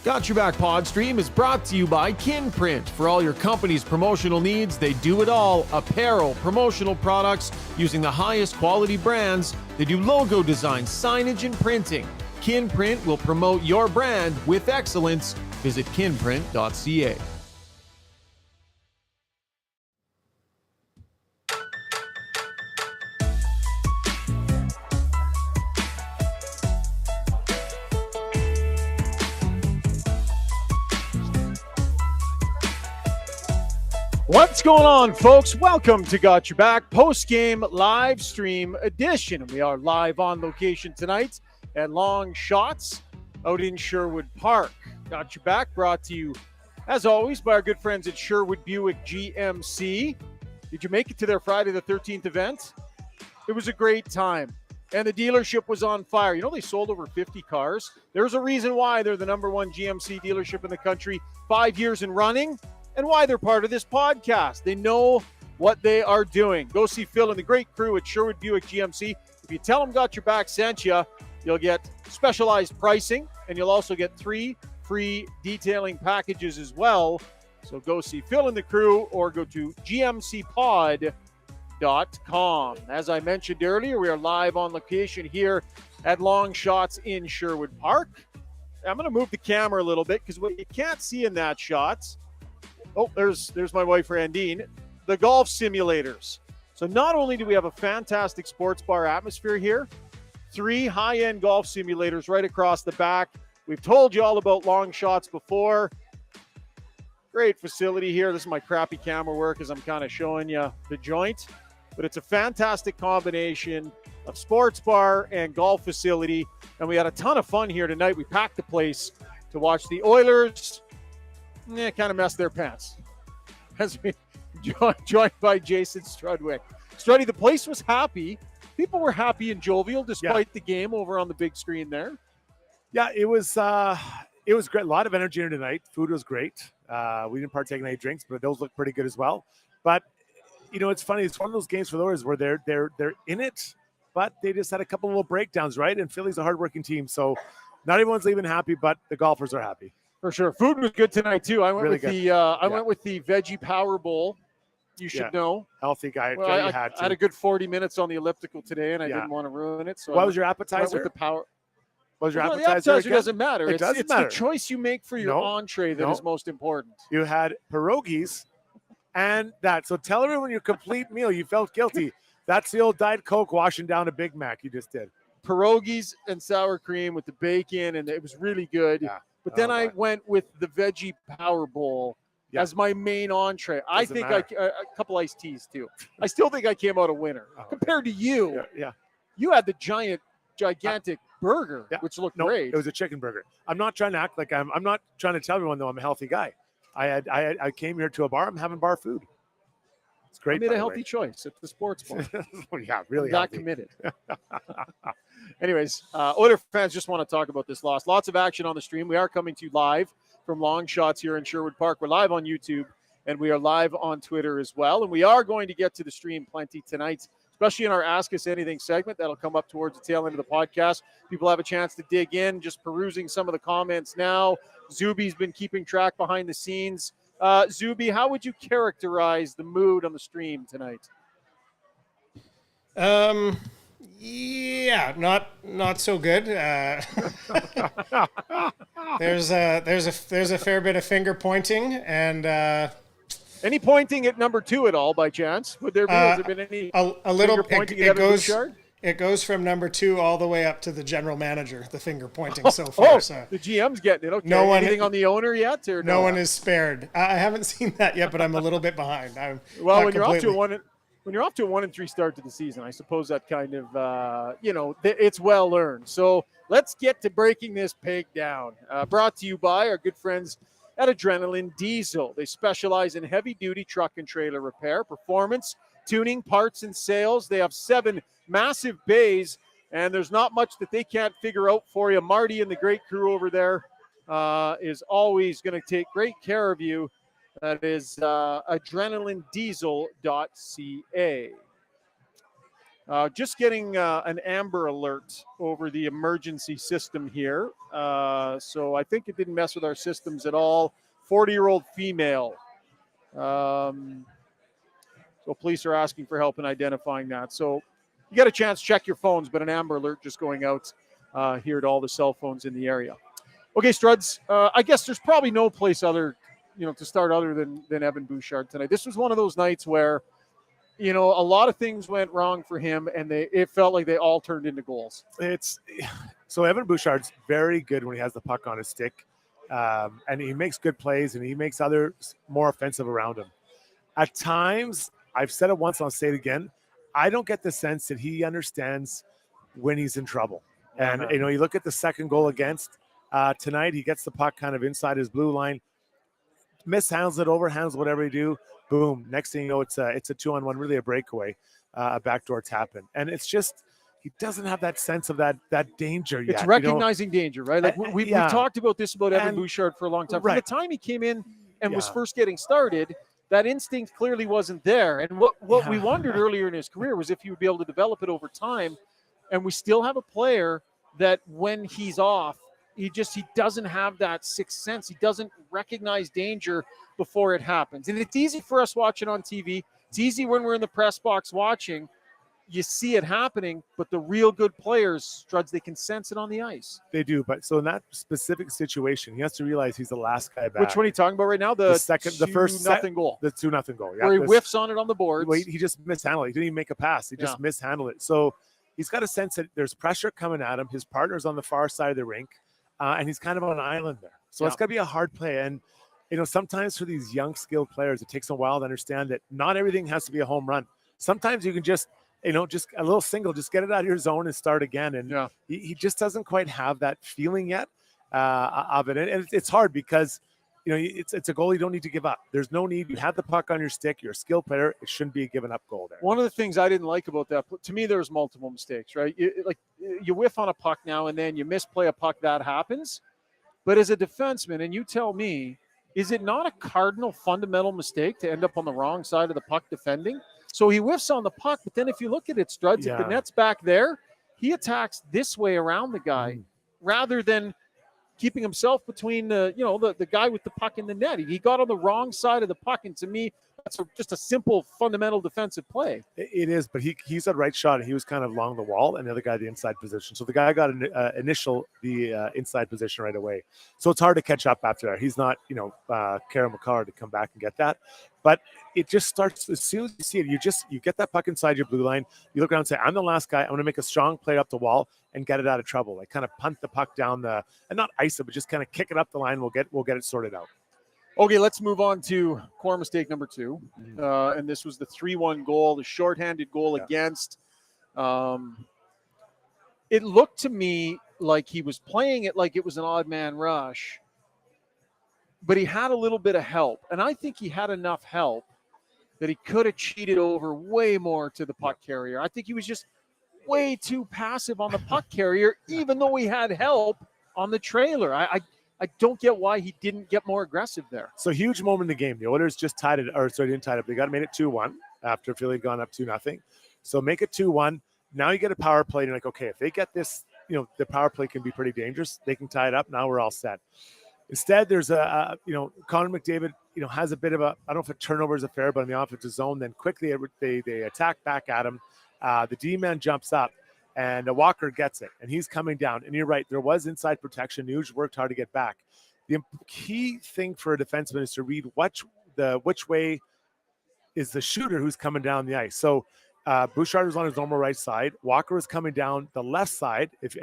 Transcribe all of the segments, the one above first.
Got Your Back Pod Stream is brought to you by Kinprint. For all your company's promotional needs, they do it all. Apparel, promotional products using the highest quality brands. They do logo design, signage, and printing. Kinprint will promote your brand with excellence. Visit kinprint.ca. What's going on, folks? Welcome to Got Your Back post-game live stream edition. We are live on location tonight at Longshotz out in Sherwood Park. Got Your Back brought to you, as always, by our good friends at Sherwood Buick GMC. Did you make it to their Friday the 13th event? It was a great time, and the dealership was on fire. You know, they sold over 50 cars. There's a reason why they're the number one GMC dealership in the country, 5 years in running, and why they're part of this podcast. They know what they are doing. Go see Phil and the great crew at Sherwood Buick GMC. If you tell them Got Your Back sent you, you'll get specialized pricing, and you'll also get 3 free detailing packages as well. So go see Phil and the crew or go to gmcpod.com. As I mentioned earlier, we are live on location here at Longshotz in Sherwood Park. I'm going to move the camera a little bit because what you can't see in that shot, oh, there's my wife, Randine, the golf simulators. So not only do we have a fantastic sports bar atmosphere here, 3 high-end golf simulators right across the back. We've told you all about Longshotz before. Great facility here. This is my crappy camera work as I'm kind of showing you the joint. But it's a fantastic combination of sports bar and golf facility. And we had a ton of fun here tonight. We packed the place to watch the Oilers kind of messed their pants. As we joined by Jason Strudwick. Struddy, the place was happy. People were happy and jovial despite the game over on the big screen there. Yeah, it was great. A lot of energy here tonight. Food was great. We didn't partake in any drinks, but those look pretty good as well. But you know, it's funny. It's one of those games for the Oilers where they're in it, but they just had a couple of little breakdowns, right? And Philly's a hardworking team, so not everyone's leaving happy, but the golfers are happy. For sure. Food was good tonight, too. I went with the veggie power bowl. You should know. Healthy guy. Well, I had a good 40 minutes on the elliptical today, and I didn't want to ruin it. So what was your appetizer? With the power. What was your appetizer? The appetizer doesn't matter. It's matter. The choice you make for your entree that is most important. You had pierogies and that. So tell everyone your complete meal. You felt guilty. That's the old Diet Coke washing down a Big Mac you just did. Pierogies and sour cream with the bacon, and it was really good. Yeah. But then I went with the veggie power bowl as my main entree. I think a couple iced teas too. I still think I came out a winner compared to you. Yeah. You had the gigantic burger, which looked great. It was a chicken burger. I'm not trying to act like I'm not trying to tell everyone though I'm a healthy guy. I came here to a bar. I'm having bar food. It's great. I made a healthy choice at the sports bar. Really not committed. Anyways, Oilers fans just want to talk about this loss. Lots of action on the stream. We are coming to you live from Longshotz here in Sherwood Park. We're live on YouTube, and we are live on Twitter as well. And we are going to get to the stream plenty tonight, especially in our Ask Us Anything segment. That'll come up towards the tail end of the podcast. People have a chance to dig in, just perusing some of the comments now. Zuby's been keeping track behind the scenes. Zuby, how would you characterize the mood on the stream tonight? Yeah, not so good. There's a fair bit of finger pointing, and any pointing at number 2 at all by chance? Would there be? Has there been any a little pointing? It goes from number 2 all the way up to the general manager. The finger pointing so far. So the GM's getting it. Okay. Anything on the owner yet? Or no one is spared. I haven't seen that yet, but I'm a little bit behind. When you're off to a 1-3 start to the season, I suppose that kind of it's well earned. So let's get to breaking this pig down. Brought to you by our good friends at Adrenaline Diesel. They specialize in heavy-duty truck and trailer repair, performance, tuning, parts, and sales. They have 7 massive bays, and there's not much that they can't figure out for you. Marty and the great crew over there is always going to take great care of you. That is adrenalinediesel.ca. Just getting an amber alert over the emergency system here. So I think it didn't mess with our systems at all. 40-year-old female. So police are asking for help in identifying that. So you get a chance, check your phones, but an amber alert just going out here to all the cell phones in the area. Okay, Struds, I guess there's probably no place to start other than Evan Bouchard tonight. This was one of those nights where, a lot of things went wrong for him, and it felt like they all turned into goals. So Evan Bouchard's very good when he has the puck on his stick, and he makes good plays, and he makes others more offensive around him. At times, I've said it once, and I'll say it again, I don't get the sense that he understands when he's in trouble. And, you look at the second goal against tonight, he gets the puck kind of inside his blue line, mishandles it, overhands, whatever he do, boom. Next thing you know, it's a 2-on-1, really a breakaway, a backdoor tap in. And it's just, he doesn't have that sense of that danger yet. It's recognizing danger, right? Like we talked about this about Evan Bouchard for a long time. From the time he came in and was first getting started, that instinct clearly wasn't there. And what we wondered earlier in his career was if he would be able to develop it over time. And we still have a player that when he's off, he doesn't have that sixth sense. He doesn't recognize danger before it happens. And it's easy for us watching on TV. It's easy when we're in the press box watching. You see it happening, but the real good players, Struds, they can sense it on the ice. They do, but so in that specific situation, he has to realize he's the last guy back. Which one are you talking about right now? The first 2-0 goal. The 2-0 goal. Yeah, where he whiffs on it on the boards. He just mishandled it. He didn't even make a pass. He just mishandled it. So he's got a sense that there's pressure coming at him. His partner's on the far side of the rink, and he's kind of on an island there. So it's got to be a hard play. And, sometimes for these young, skilled players, it takes a while to understand that not everything has to be a home run. Sometimes you can just just a little single, just get it out of your zone and start again. And he just doesn't quite have that feeling yet of it. And it's hard because, it's a goal you don't need to give up. There's no need. You have the puck on your stick. You're a skilled player. It shouldn't be a given up goal there. One of the things I didn't like about that, to me, there was multiple mistakes, right? You whiff on a puck now and then, you misplay a puck, that happens. But as a defenseman, and you tell me, is it not a cardinal fundamental mistake to end up on the wrong side of the puck defending? So he whiffs on the puck, but then if you look at it, Struds, if the net's back there, he attacks this way around the guy rather than keeping himself between the guy with the puck in the net. He got on the wrong side of the puck, and to me, that's just a simple fundamental defensive play. It is, but he's a right shot, and he was kind of along the wall, and the other guy the inside position. So the guy got the inside position right away. So it's hard to catch up after that. He's not, Karen McCarr to come back and get that. But it just starts as soon as you see it. You get that puck inside your blue line. You look around and say, "I'm the last guy. I'm going to make a strong play up the wall and get it out of trouble." Like kind of punt the puck down and not ice it, but just kind of kick it up the line. We'll get it sorted out. Okay, let's move on to core mistake number 2. And this was the 3-1 goal, the shorthanded goal against. It looked to me like he was playing it like it was an odd man rush, but he had a little bit of help. And I think he had enough help that he could have cheated over way more to the puck carrier. I think he was just way too passive on the puck carrier, even though he had help on the trailer. I don't get why he didn't get more aggressive there. So huge moment in the game. The Oilers just didn't tie it up. They made it 2-1 after Philly had gone up 2-0. So make it 2-1. Now you get a power play. And you're like, okay, if they get this, the power play can be pretty dangerous. They can tie it up. Now we're all set. Instead, there's Connor McDavid, has a bit of I don't know if a turnover is a fair, but in the offensive zone, then quickly they attack back at him. The D-man jumps up. And Walker gets it, and he's coming down. And you're right, there was inside protection. Nuge worked hard to get back. The key thing for a defenseman is to read which way is the shooter who's coming down the ice. So Bouchard was on his normal right side. Walker was coming down the left side if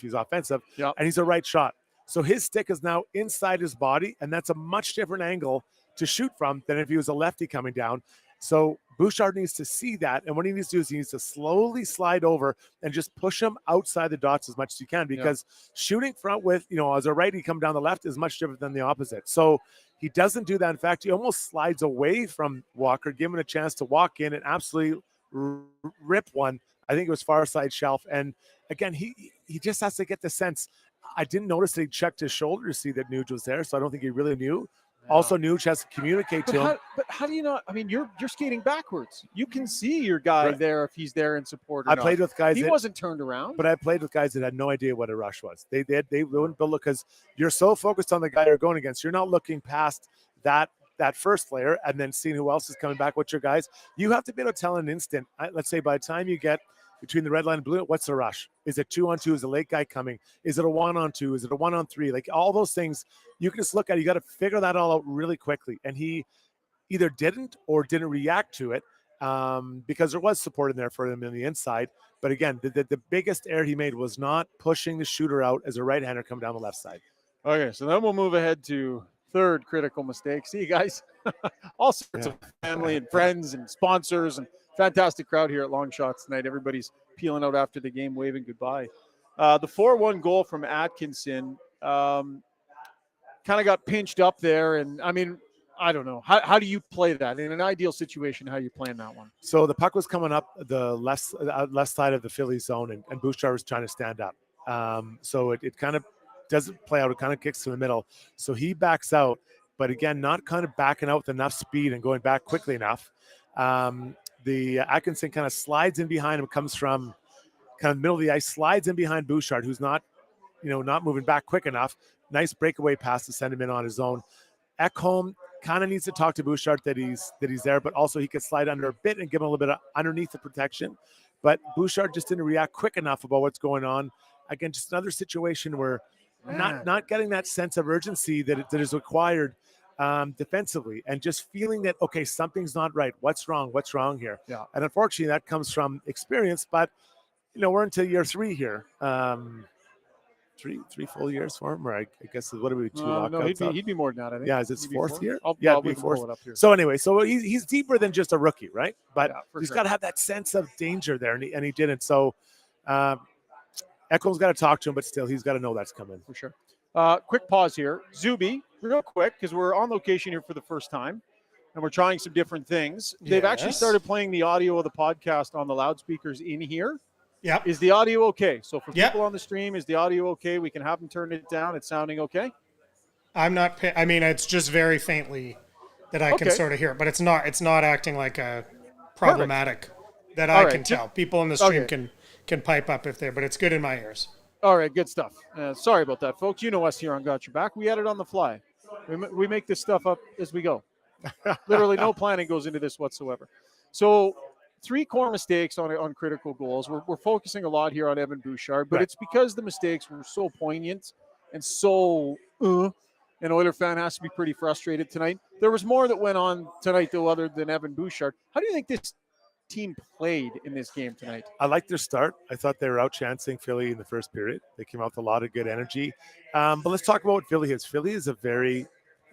he's offensive, and he's a right shot. So his stick is now inside his body, and that's a much different angle to shoot from than if he was a lefty coming down. So Bouchard needs to see that, and what he needs to do is he needs to slowly slide over and just push him outside the dots as much as you can, because shooting front with, as a righty come down the left is much different than the opposite. So he doesn't do that. In fact, he almost slides away from Walker, give him a chance to walk in and absolutely rip one. I think it was far side shelf. And again, he just has to get the sense. I didn't notice that he checked his shoulder to see that Nuge was there, so I don't think he really knew. Also, Nuge has to communicate to him. But how do you not? I mean, you're skating backwards. You can see your guy there if he's there in support or not. I played with guys. He wasn't turned around. But I played with guys that had no idea what a rush was. They wouldn't build it because you're so focused on the guy you're going against. You're not looking past that first layer and then seeing who else is coming back. What's your guys? You have to be able to tell in an instant. Let's say by the time you get between the red line and blue, what's the rush? Is it 2-on-2? Is a late guy coming? Is it a 1-on-2? Is it a 1-on-3? Like all those things, you can just look at it. You got to figure that all out really quickly. And he either didn't or didn't react to it because there was support in there for him on the inside. But again, the biggest error he made was not pushing the shooter out as a right-hander coming down the left side. Okay, so then we'll move ahead to third critical mistake. See you guys, all sorts of family and friends and sponsors and fantastic crowd here at Longshotz tonight. Everybody's peeling out after the game, waving goodbye. The 4-1 goal from Atkinson kind of got pinched up there. And, I mean, I don't know. How do you play that? In an ideal situation, how are you playing that one? So the puck was coming up the left side of the Philly zone, and Bouchard was trying to stand up. So it kind of doesn't play out. It kind of kicks to the middle. So he backs out, but again, not kind of backing out with enough speed and going back quickly enough. The Atkinson kind of slides in behind him, comes from kind of the middle of the ice, slides in behind Bouchard, who's not moving back quick enough. Nice breakaway pass to send him in on his own. Ekholm kind of needs to talk to Bouchard that he's there, but also he could slide under a bit and give him a little bit of underneath the protection. But Bouchard just didn't react quick enough about what's going on. Again, just another situation where not getting that sense of urgency that is required defensively, and just feeling that, okay, something's not right. What's wrong here? Yeah. And unfortunately, that comes from experience. But we're into year 3 here. Three full years for him, or I guess what are we 2 lockouts? No, he'd be more than that. I think. Yeah, is it 4th year? Yeah, it'd be 4th. So anyway, so he's deeper than just a rookie, right? But he's got to have that sense of danger there, and he didn't. So Ekholm's got to talk to him, but still, he's got to know that's coming. For sure. Quick pause here. Zuby, real quick, because we're on location here for the first time, and we're trying some different things. They've actually started playing the audio of the podcast on the loudspeakers in here. Yeah. Is the audio okay? So for people on the stream, is the audio okay? We can have them turn it down. It's sounding okay? I'm not. I mean, it's just very faintly that I can sort of hear it, but it's not acting like a problematic that I can tell. People in the stream can pipe up if they're, but it's good in my ears. All right, good stuff. Sorry about that, folks. You know us here on Got Your Back. We edit on the fly. We make this stuff up as we go. Literally no planning goes into this whatsoever. So 3 core mistakes on critical goals. We're focusing a lot here on Evan Bouchard, but it's because the mistakes were so poignant and so an Oiler fan has to be pretty frustrated tonight. There was more that went on tonight, though, other than Evan Bouchard. How do you think this team played in this game tonight? I liked their start. I thought they were outchancing Philly in the first period. They came out with a lot of good energy. But let's talk about what Philly is. Philly is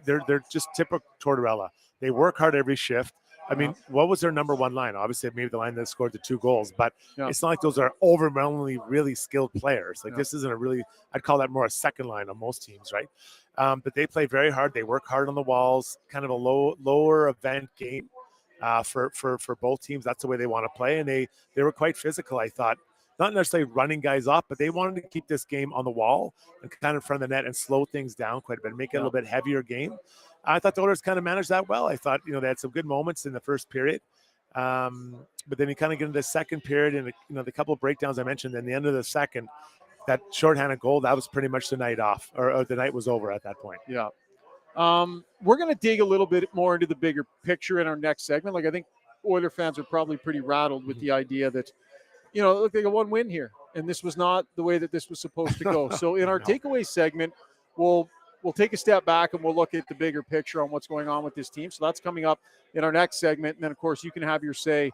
they're just typical Tortorella. They work hard every shift. I mean, what was their number 1 line? Obviously, maybe the line that scored the 2 goals, but it's not like those are overwhelmingly really skilled players. Like this isn't I'd call that more a second line on most teams, right? But they play very hard. They work hard on the walls, kind of a lower event game for both teams. That's the way they want to play. And they were quite physical, I thought. Not necessarily running guys off, but they wanted to keep this game on the wall and kind of in front of the net and slow things down quite a bit, make it a little bit heavier game. I thought the Oilers kind of managed that well. I thought, they had some good moments in the first period. But then you kind of get into the second period and, the couple of breakdowns I mentioned, and the end of the second, that shorthanded goal, that was pretty much the night off, or the night was over at that point. Yeah. We're going to dig a little bit more into the bigger picture in our next segment. Like, I think Oiler fans are probably pretty rattled with the idea that, look, they got 1 win here, and this was not the way that this was supposed to go. So in our takeaway segment, we'll take a step back and we'll look at the bigger picture on what's going on with this team. So that's coming up in our next segment. And then, of course, you can have your say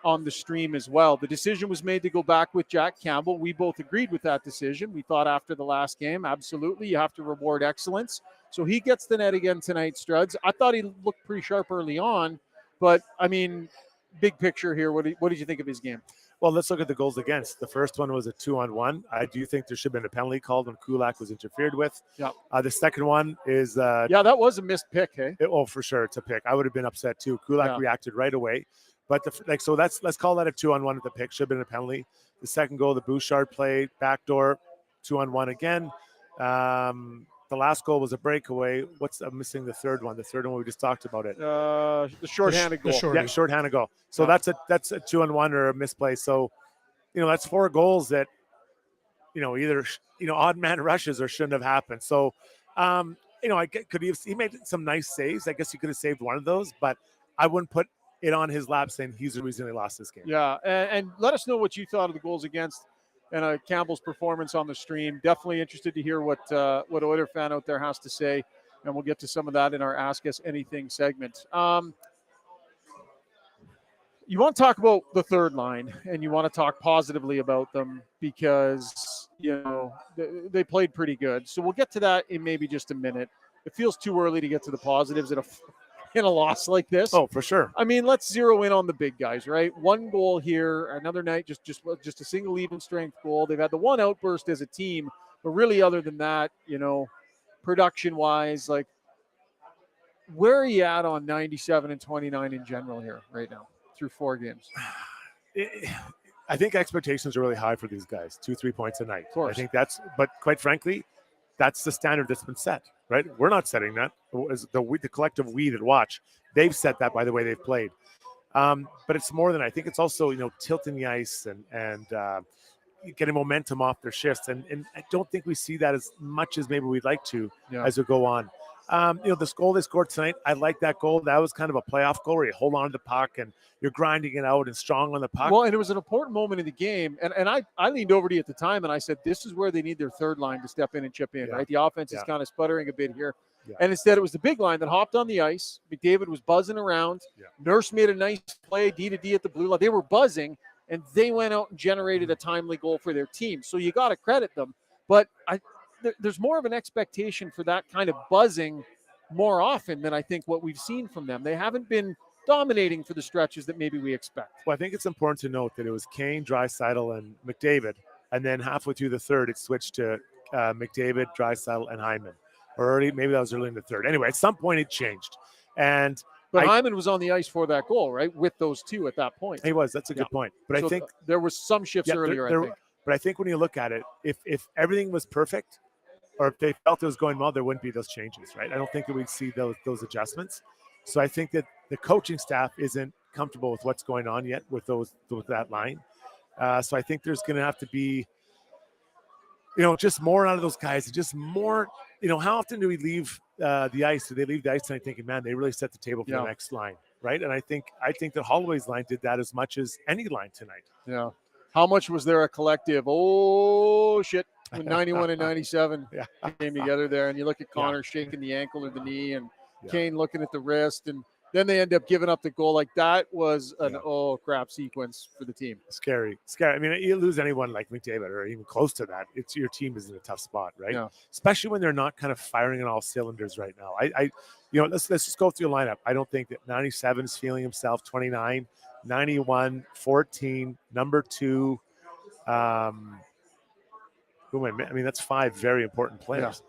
on the stream as well. The decision was made to go back with Jack Campbell. We both agreed with that decision. We thought after the last game, absolutely, you have to reward excellence. So he gets the net again tonight, Struds. I thought he looked pretty sharp early on, but, I mean, big picture here, what did you think of his game? Well, let's look at the goals against. The first one was a 2-on-1. I do think there should have been a penalty called when Kulak was interfered with. Yeah. The second one is that was a missed pick, hey? For sure, it's a pick. I would have been upset too. Kulak reacted right away. But let's call that a 2-on-1 at the pick. Should have been a penalty. The second goal, the Bouchard play, backdoor, 2-on-1 again. The last goal was a breakaway. I'm missing the third one. The third one we just talked about it. The shorthanded goal. Yeah, shorthanded goal. So that's a 2-on-1 or a misplay. So, that's 4 goals that, either odd man rushes or shouldn't have happened. So, he made some nice saves. I guess he could have saved one of those, but I wouldn't put it on his lap saying he's the reason they lost this game. Yeah, and let us know what you thought of the goals against and Campbell's performance on the stream. Definitely interested to hear what Oiler fan out there has to say, and we'll get to some of that in our Ask Us Anything segment. You want to talk about the third line, and you want to talk positively about them because, they played pretty good. So we'll get to that in maybe just a minute. It feels too early to get to the positives in a loss like this. Oh, for sure. I mean, let's zero in on the big guys, right? One goal here, another night, just a single even strength goal. They've had the one outburst as a team, but really other than that, production-wise, like, where are you at on 97 and 29 in general here right now through 4 games? I think expectations are really high for these guys. 2-3 points a night. Of course. I think but quite frankly, that's the standard that's been set, right? We're not setting that. The collective we that watch, they've set that by the way they've played. But it's more than I think it's also, tilting the ice and getting momentum off their shifts. And I don't think we see that as much as maybe we'd like to as we go on. This goal they scored tonight, I like that goal. That was kind of a playoff goal where you hold on to the puck and you're grinding it out and strong on the puck. Well, and it was an important moment in the game. And I leaned over to you at the time and I said, this is where they need their third line to step in and chip in, right? The offense is kind of sputtering a bit here. Yeah. And instead, it was the big line that hopped on the ice. McDavid was buzzing around. Yeah. Nurse made a nice play, D-to-D at the blue line. They were buzzing, and they went out and generated a timely goal for their team. So you got to credit them. But there's more of an expectation for that kind of buzzing more often than I think what we've seen from them. They haven't been dominating for the stretches that maybe we expect. Well, I think it's important to note that it was Kane, Draisaitl, and McDavid, and then halfway through the third, it switched to McDavid, Draisaitl, and Hyman. Or maybe that was early in the third. Anyway, at some point it changed. But Hyman was on the ice for that goal, right? With those two at that point. He was. That's a good point. But so I think there was some shifts earlier, I think. But I think when you look at it, if everything was perfect, or if they felt it was going well, there wouldn't be those changes, right? I don't think that we'd see those adjustments. So I think that the coaching staff isn't comfortable with what's going on yet with that line. So I think there's going to have to be, just more out of those guys. Just more, how often do we leave the ice? Do they leave the ice tonight thinking, man, they really set the table for the next line, right? And I think that Holloway's line did that as much as any line tonight. Yeah. How much was there a collective? Oh, shit. When 91 and 97 came together there, and you look at Connor shaking the ankle or the knee, and Kane looking at the wrist, and then they end up giving up the goal. Like, that was an crap sequence for the team. Scary. I mean, you lose anyone like McDavid or even close to that, your team is in a tough spot, right? Yeah. Especially when they're not kind of firing on all cylinders right now. Let's just go through the lineup. I don't think that 97 is feeling himself. 29, 91, 14, number 2. I mean, that's 5 very important players. Yeah.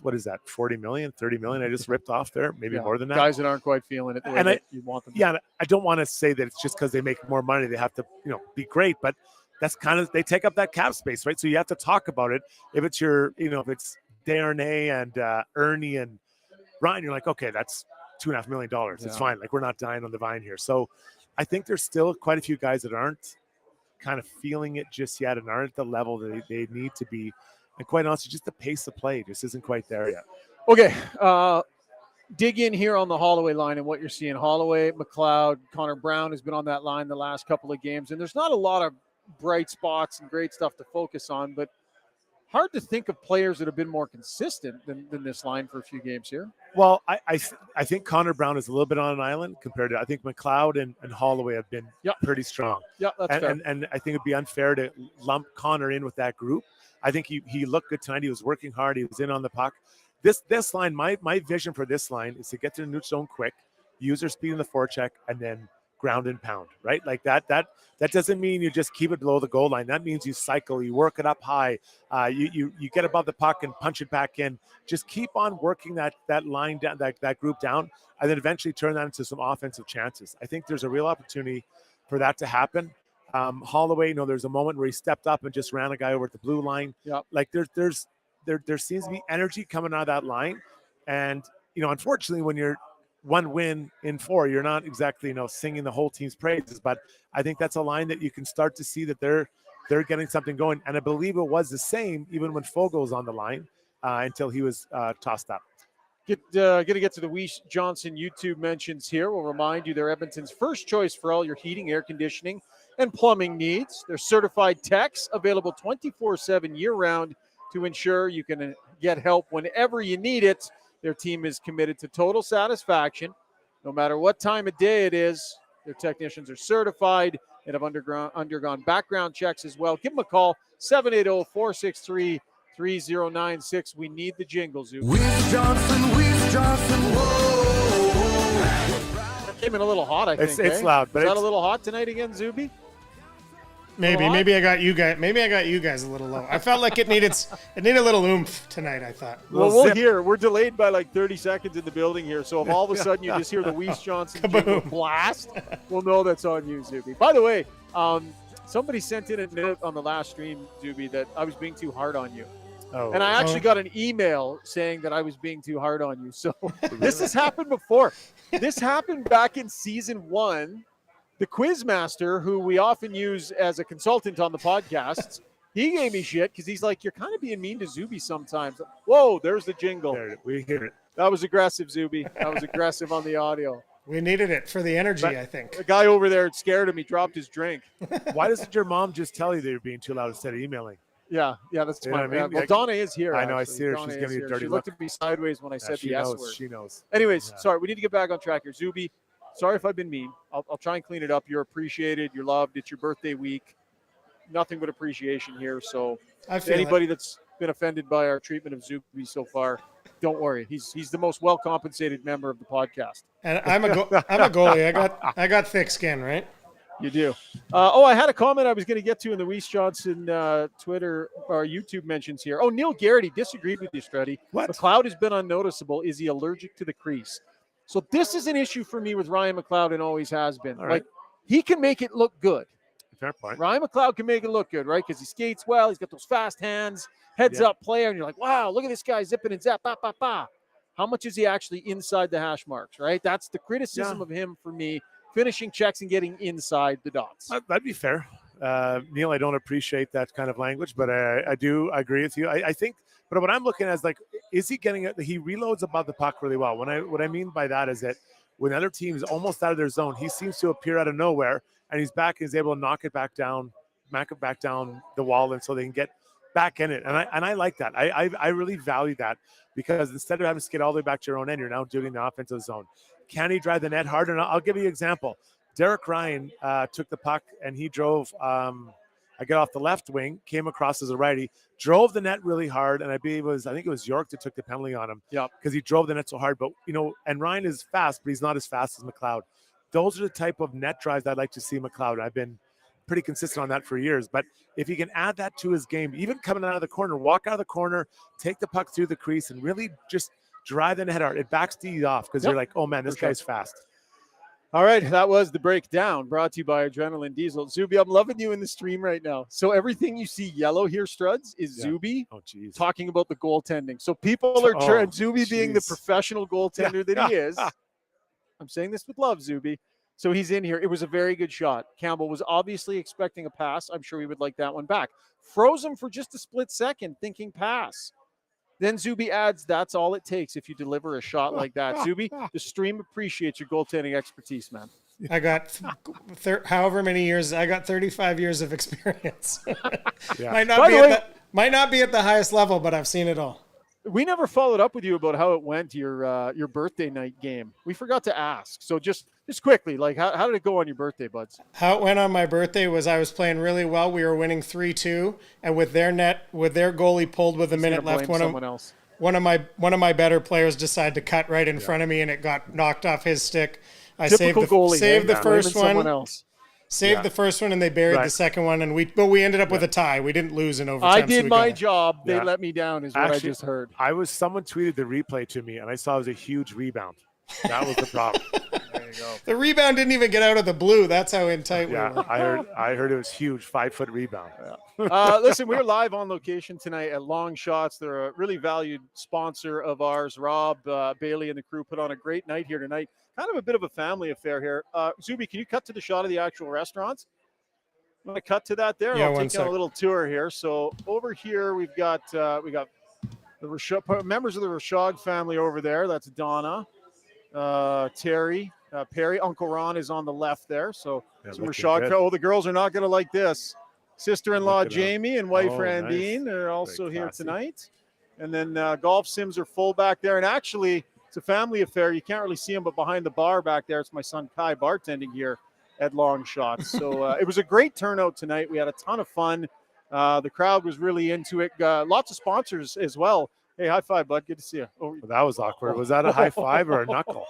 What is that, 40 million, 30 million I just ripped off there? Maybe more than that. Guys that aren't quite feeling it the way that you want them to. Yeah, I don't want to say that it's just because they make more money, they have to, be great, but that's kind of, they take up that cap space, right? So you have to talk about it. If it's if it's Darnay and Ernie and Ryan, you're like, okay, that's $2.5 million. It's fine. Like, we're not dying on the vine here. So I think there's still quite a few guys that aren't kind of feeling it just yet and aren't at the level that they need to be. And quite honestly, just the pace of play just isn't quite there yet. Okay. Dig in here on the Holloway line and what you're seeing. Holloway, McLeod, Connor Brown has been on that line the last couple of games. And there's not a lot of bright spots and great stuff to focus on, but hard to think of players that have been more consistent than this line for a few games here. Well, I think Connor Brown is a little bit on an island compared to, I think McLeod and Holloway have been pretty strong. Yeah, that's fair. And I think it'd be unfair to lump Connor in with that group. I think he looked good tonight. He was working hard. He was in on the puck. This line, my vision for this line is to get to the neutral zone quick, use their speed in the forecheck, and then ground and pound, right? Like that doesn't mean you just keep it below the goal line. That means you cycle, you work it up high, you get above the puck and punch it back in. Just keep on working that line down, that group down, and then eventually turn that into some offensive chances. I think there's a real opportunity for that to happen. Holloway, there's a moment where he stepped up and just ran a guy over at the blue line. Yep. Like there's there seems to be energy coming out of that line. And, unfortunately, when you're 1 win in 4, you're not exactly, singing the whole team's praises. But I think that's a line that you can start to see that they're getting something going. And I believe it was the same even when Fogle was on the line until he was tossed up. Going to get to the Weiss Johnson YouTube mentions here. We'll remind you they're Edmonton's first choice for all your heating, air conditioning, and plumbing needs. They're certified techs available 24/7 year-round to ensure you can get help whenever you need it. Their team is committed to total satisfaction. No matter what time of day it is, their technicians are certified and have undergone background checks as well. Give them a call, 780-463-3096. We need the jingles. Weiss Johnson, whoa. That came in a little hot, I think. It's loud, but is that a little hot tonight again, Zuby? Maybe I got you guys a little low. I felt like it needed a little oomph tonight, I thought. Well, we'll hear. We're delayed by like 30 seconds in the building here, so if all of a sudden you just hear the Weiss Johnson jingle blast, we'll know that's on you, Zuby. By the way, somebody sent in a note on the last stream, Zuby, that I was being too hard on you. Oh. And I actually got an email saying that I was being too hard on you. So this has happened before. This happened back in season 1. The Quizmaster, who we often use as a consultant on the podcasts, he gave me shit because he's like, you're kind of being mean to Zuby sometimes. Whoa, there's the jingle. We hear it. That was aggressive, Zuby. That was aggressive on the audio. We needed it for the energy, I think. The guy over there scared him. He dropped his drink. Why doesn't your mom just tell you that you're being too loud instead of emailing? Yeah, that's You know fine. what I mean? Well, Donna is here. I know, I actually. see her. Donna She's giving is you a here. dirty She look. looked at me sideways when I said the S word. She knows. Anyways, sorry, we need to get back on track here. Zuby, sorry if I've been mean. I'll try and clean it up. You're appreciated. You're loved. It's your birthday week. Nothing but appreciation here. So anybody that's been offended by our treatment of Zuby so far, don't worry. He's the most well-compensated member of the podcast. And I'm a goalie. I got thick skin, right? You do. I had a comment I was going to get to in the Weiss Johnson Twitter or YouTube mentions here. Oh, Neil Garrity disagreed with you, Struddy. What? McLeod has been unnoticeable. Is he allergic to the crease? So this is an issue for me with Ryan McLeod and always has been. All right. Like, he can make it look good. Fair point. Ryan McLeod can make it look good, right? Because he skates well. He's got those fast hands, heads-up player, and you're like, wow, look at this guy zipping and zap, ba, ba, ba. How much is he actually inside the hash marks, right? That's the criticism of him for me, finishing checks and getting inside the dots. That'd be fair. Neil, I don't appreciate that kind of language, but I do agree with you. I think, but what I'm looking at is like, is he getting it? He reloads above the puck really well. What I mean by that is that when other teams almost out of their zone, he seems to appear out of nowhere, and he's back and he's able to knock it back down the wall, and so they can get back in it. And I like that. I really value that, because instead of having to skate all the way back to your own end, you're now doing the offensive zone. Can he drive the net hard? And I'll give you an example. Derek Ryan took the puck and he drove. I get off the left wing, came across as a righty, drove the net really hard, and I think it was York that took the penalty on him. Yeah, because he drove the net so hard. But and Ryan is fast, but he's not as fast as McLeod. Those are the type of net drives I'd like to see McLeod. I've been pretty consistent on that for years. But if he can add that to his game, even coming out of the corner, walk out of the corner, take the puck through the crease, and really just drive the net hard, it backs you off because you're like, oh man, this guy's fast. All right, that was the breakdown brought to you by Adrenaline Diesel. Zuby, I'm loving you in the stream right now. So everything you see yellow here, Struds, is Zuby talking about the goaltending. So people are Zuby being the professional goaltender that he is. I'm saying this with love, Zuby. So he's in here. It was a very good shot. Campbell was obviously expecting a pass. I'm sure he would like that one back. Froze him for just a split second, thinking pass. Then Zuby adds, that's all it takes if you deliver a shot like that. Zuby, the stream appreciates your goaltending expertise, man. I got however many years. I got 35 years of experience. Might not be at the highest level, but I've seen it all. We never followed up with you about how it went, your birthday night game. We forgot to ask. So just quickly, like how did it go on your birthday, buds? How it went on my birthday was I was playing really well. We were winning 3-2, and with their goalie pulled with a minute left, one of my better players decided to cut right in front of me, and it got knocked off his stick. I saved the first one. Saved the first one, and they buried the second one, and we ended up with a tie. We didn't lose in overtime. I did my job. They let me down, is what I just heard. Someone tweeted the replay to me, and I saw it was a huge rebound. That was the problem. There you go. The rebound didn't even get out of the blue. That's how in tight we Yeah, were. I heard it was huge, 5-foot rebound. Listen, we're live on location tonight at Longshotz. They're a really valued sponsor of ours. Rob, Bailey, and the crew put on a great night here tonight. Kind of a bit of a family affair here. Zuby, can you cut to the shot of the actual restaurants? Want to cut to that there? Yeah, I'll one take you on sec. a little tour here. So over here we've got the members of the Rishaug family over there. That's Donna, Terry, Perry. Uncle Ron is on the left there. So some Rishaug. Oh, the girls are not going to like this. Sister-in-law Jamie and wife Randine are also here tonight. And then Golf Sims are full back there. And actually, it's a family affair. You can't really see them, but behind the bar back there, it's my son Kai bartending here at Longshotz. So it was a great turnout tonight. We had a ton of fun. The crowd was really into it. Lots of sponsors as well. Hey, high five, bud. Good to see you. Oh, That was awkward. Was that a high five or a knuckle?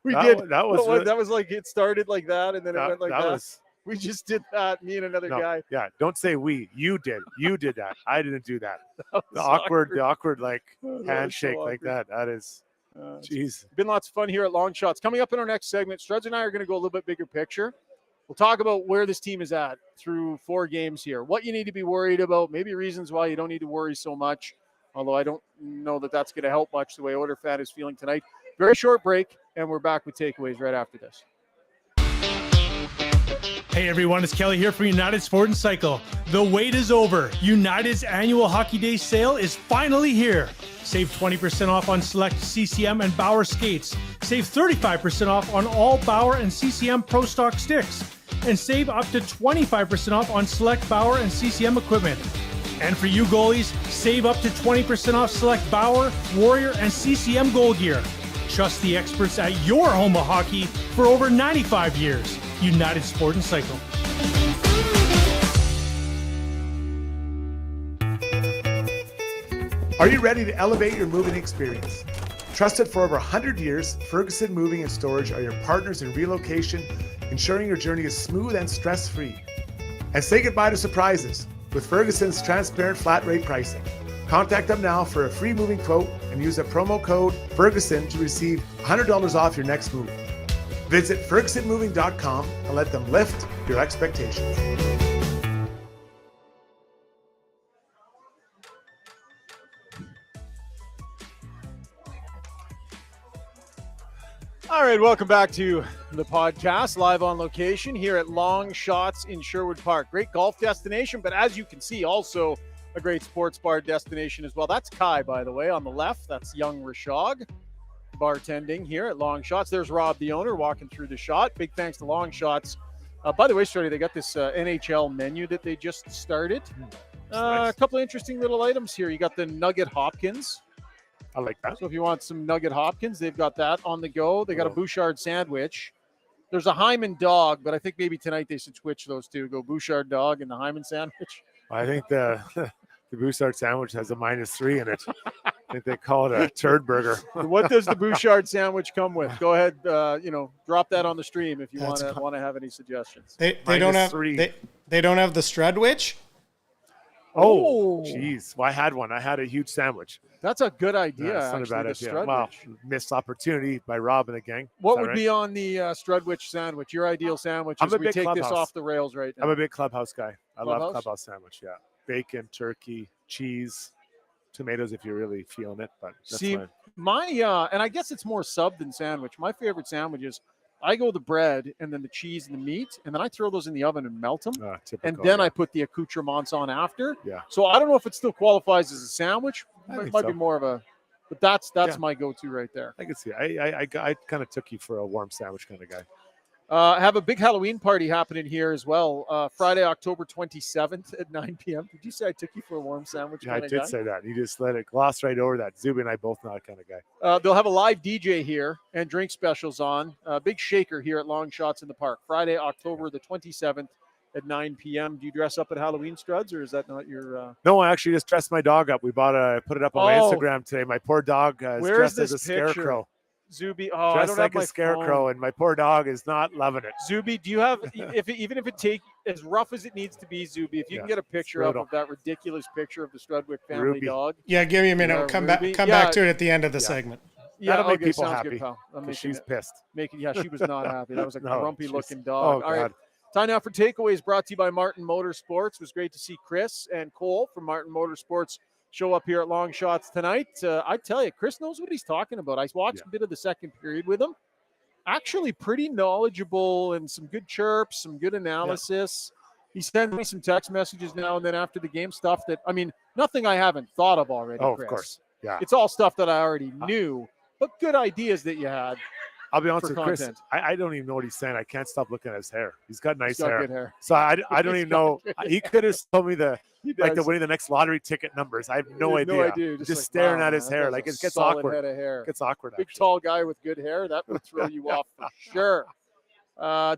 That was like it started like that, and then it went like that. We just did that. Me and another guy. Yeah, don't say we. You did. You did that. I didn't do that. The awkward like handshake like that. That is. Jeez. Been lots of fun here at Longshotz. Coming up in our next segment, Struds and I are going to go a little bit bigger picture. We'll talk about where this team is at through 4 games here, what you need to be worried about, maybe reasons why you don't need to worry so much, although I don't know that that's going to help much the way Oiler fan is feeling tonight. Very short break, and we're back with takeaways right after this. Hey everyone, it's Kelly here from United Sport and Cycle. The wait is over. United's annual Hockey Day sale is finally here. Save 20% off on select CCM and Bauer skates. Save 35% off on all Bauer and CCM Pro Stock sticks. And save up to 25% off on select Bauer and CCM equipment. And for you goalies, save up to 20% off select Bauer, Warrior, and CCM goal gear. Trust the experts at your home of hockey for over 95 years. United Sport and Cycle. Are you ready to elevate your moving experience? Trusted for over 100 years, Ferguson Moving and Storage are your partners in relocation, ensuring your journey is smooth and stress-free. And say goodbye to surprises with Ferguson's transparent flat rate pricing. Contact them now for a free moving quote and use a promo code Ferguson to receive $100 off your next move. Visit FergusonMoving.com and let them lift your expectations. All right, welcome back to the podcast, live on location here at Longshotz in Sherwood Park. Great golf destination, but as you can see, also a great sports bar destination as well. That's Kai, by the way, on the left. That's young Rishaug bartending here at Longshotz. There's Rob, the owner, walking through the shot. Big thanks to Longshotz. By the way, Struddy, they got this NHL menu that they just started. Nice. A couple of interesting little items here. You got the Nugget Hopkins. I like that. So if you want some Nugget Hopkins, they've got that on the go. They got a Bouchard sandwich. There's a Hyman dog, but I think maybe tonight they should switch those two. Go Bouchard dog and the Hyman sandwich. I think the Bouchard sandwich has a -3 in it. I think they call it a turd burger. What does the Bouchard sandwich come with? Go ahead, drop that on the stream if you want to have any suggestions. They don't have -3. they don't have the Strudwick. Oh, geez. Well, I had one. I had a huge sandwich. That's a good idea. That's not a bad actually, idea. Well, missed opportunity by Rob and the gang. What would be on the Strudwick sandwich? Your ideal sandwich as we take this off the rails right now. I'm a big clubhouse guy. I love Clubhouse? clubhouse sandwich. Yeah, bacon, turkey, cheese, tomatoes if you're really feeling it. But that's See, fine. and I guess it's more sub than sandwich. My favorite sandwich is I go the bread and then the cheese and the meat, and then I throw those in the oven and melt them. And then I put the accoutrements on after. Yeah. So I don't know if it still qualifies as a sandwich. It might so. be more of a, but that's my go-to right there. I can see. I kind of took you for a warm sandwich kind of guy. Have a big Halloween party happening here as well. Friday, October 27th at 9 p.m. Did you say I took you for a warm sandwich? Yeah, I did say that. You just let it gloss right over that. Zuby and I both know that kind of guy. They'll have a live DJ here and drink specials on. Big shaker here at Longshotz in the park. Friday, October the 27th at 9 p.m. Do you dress up at Halloween, Struds, or is that not your... No, I actually just dressed my dog up. I put it up on my Instagram today. My poor dog is dressed as a scarecrow. Zuby, I don't like a scarecrow, phone. And my poor dog is not loving it. Zuby, do you have, even if it take as rough as it needs to be, Zuby, if you can get a picture up of that ridiculous picture of the Strudwick family dog. Yeah, give me a minute. Come back to it at the end of the segment. Yeah, That'll make okay, people sounds good, happy. pal. I'm 'Cause making she's pissed. yeah, she was not happy. That was a No, grumpy she's- looking dog. Oh, All right. God. Time now for takeaways brought to you by Martin Motorsports. It was great to see Chris and Cole from Martin Motorsports show up here at Longshotz tonight. I tell you, Chris knows what he's talking about. I watched a bit of the second period with him. Actually pretty knowledgeable and some good chirps, some good analysis. He sends me some text messages now and then after the game, stuff that, I mean, nothing I haven't thought of already, Oh, Chris. of course. Yeah. It's all stuff that I already knew, but good ideas that you had. I'll be honest for with Chris. content. I don't even know what he's saying. I can't stop looking at his hair. He's got nice He's got hair. good hair. So I don't He's even got know. good He could have told me He like does. winning the next lottery ticket numbers. I have no You have idea. No idea. Just like, staring wow, at his man, hair. that's Like a it gets solid awkward. Head of hair. It gets awkward. Big, actually. tall guy with good hair. That would throw you off for sure.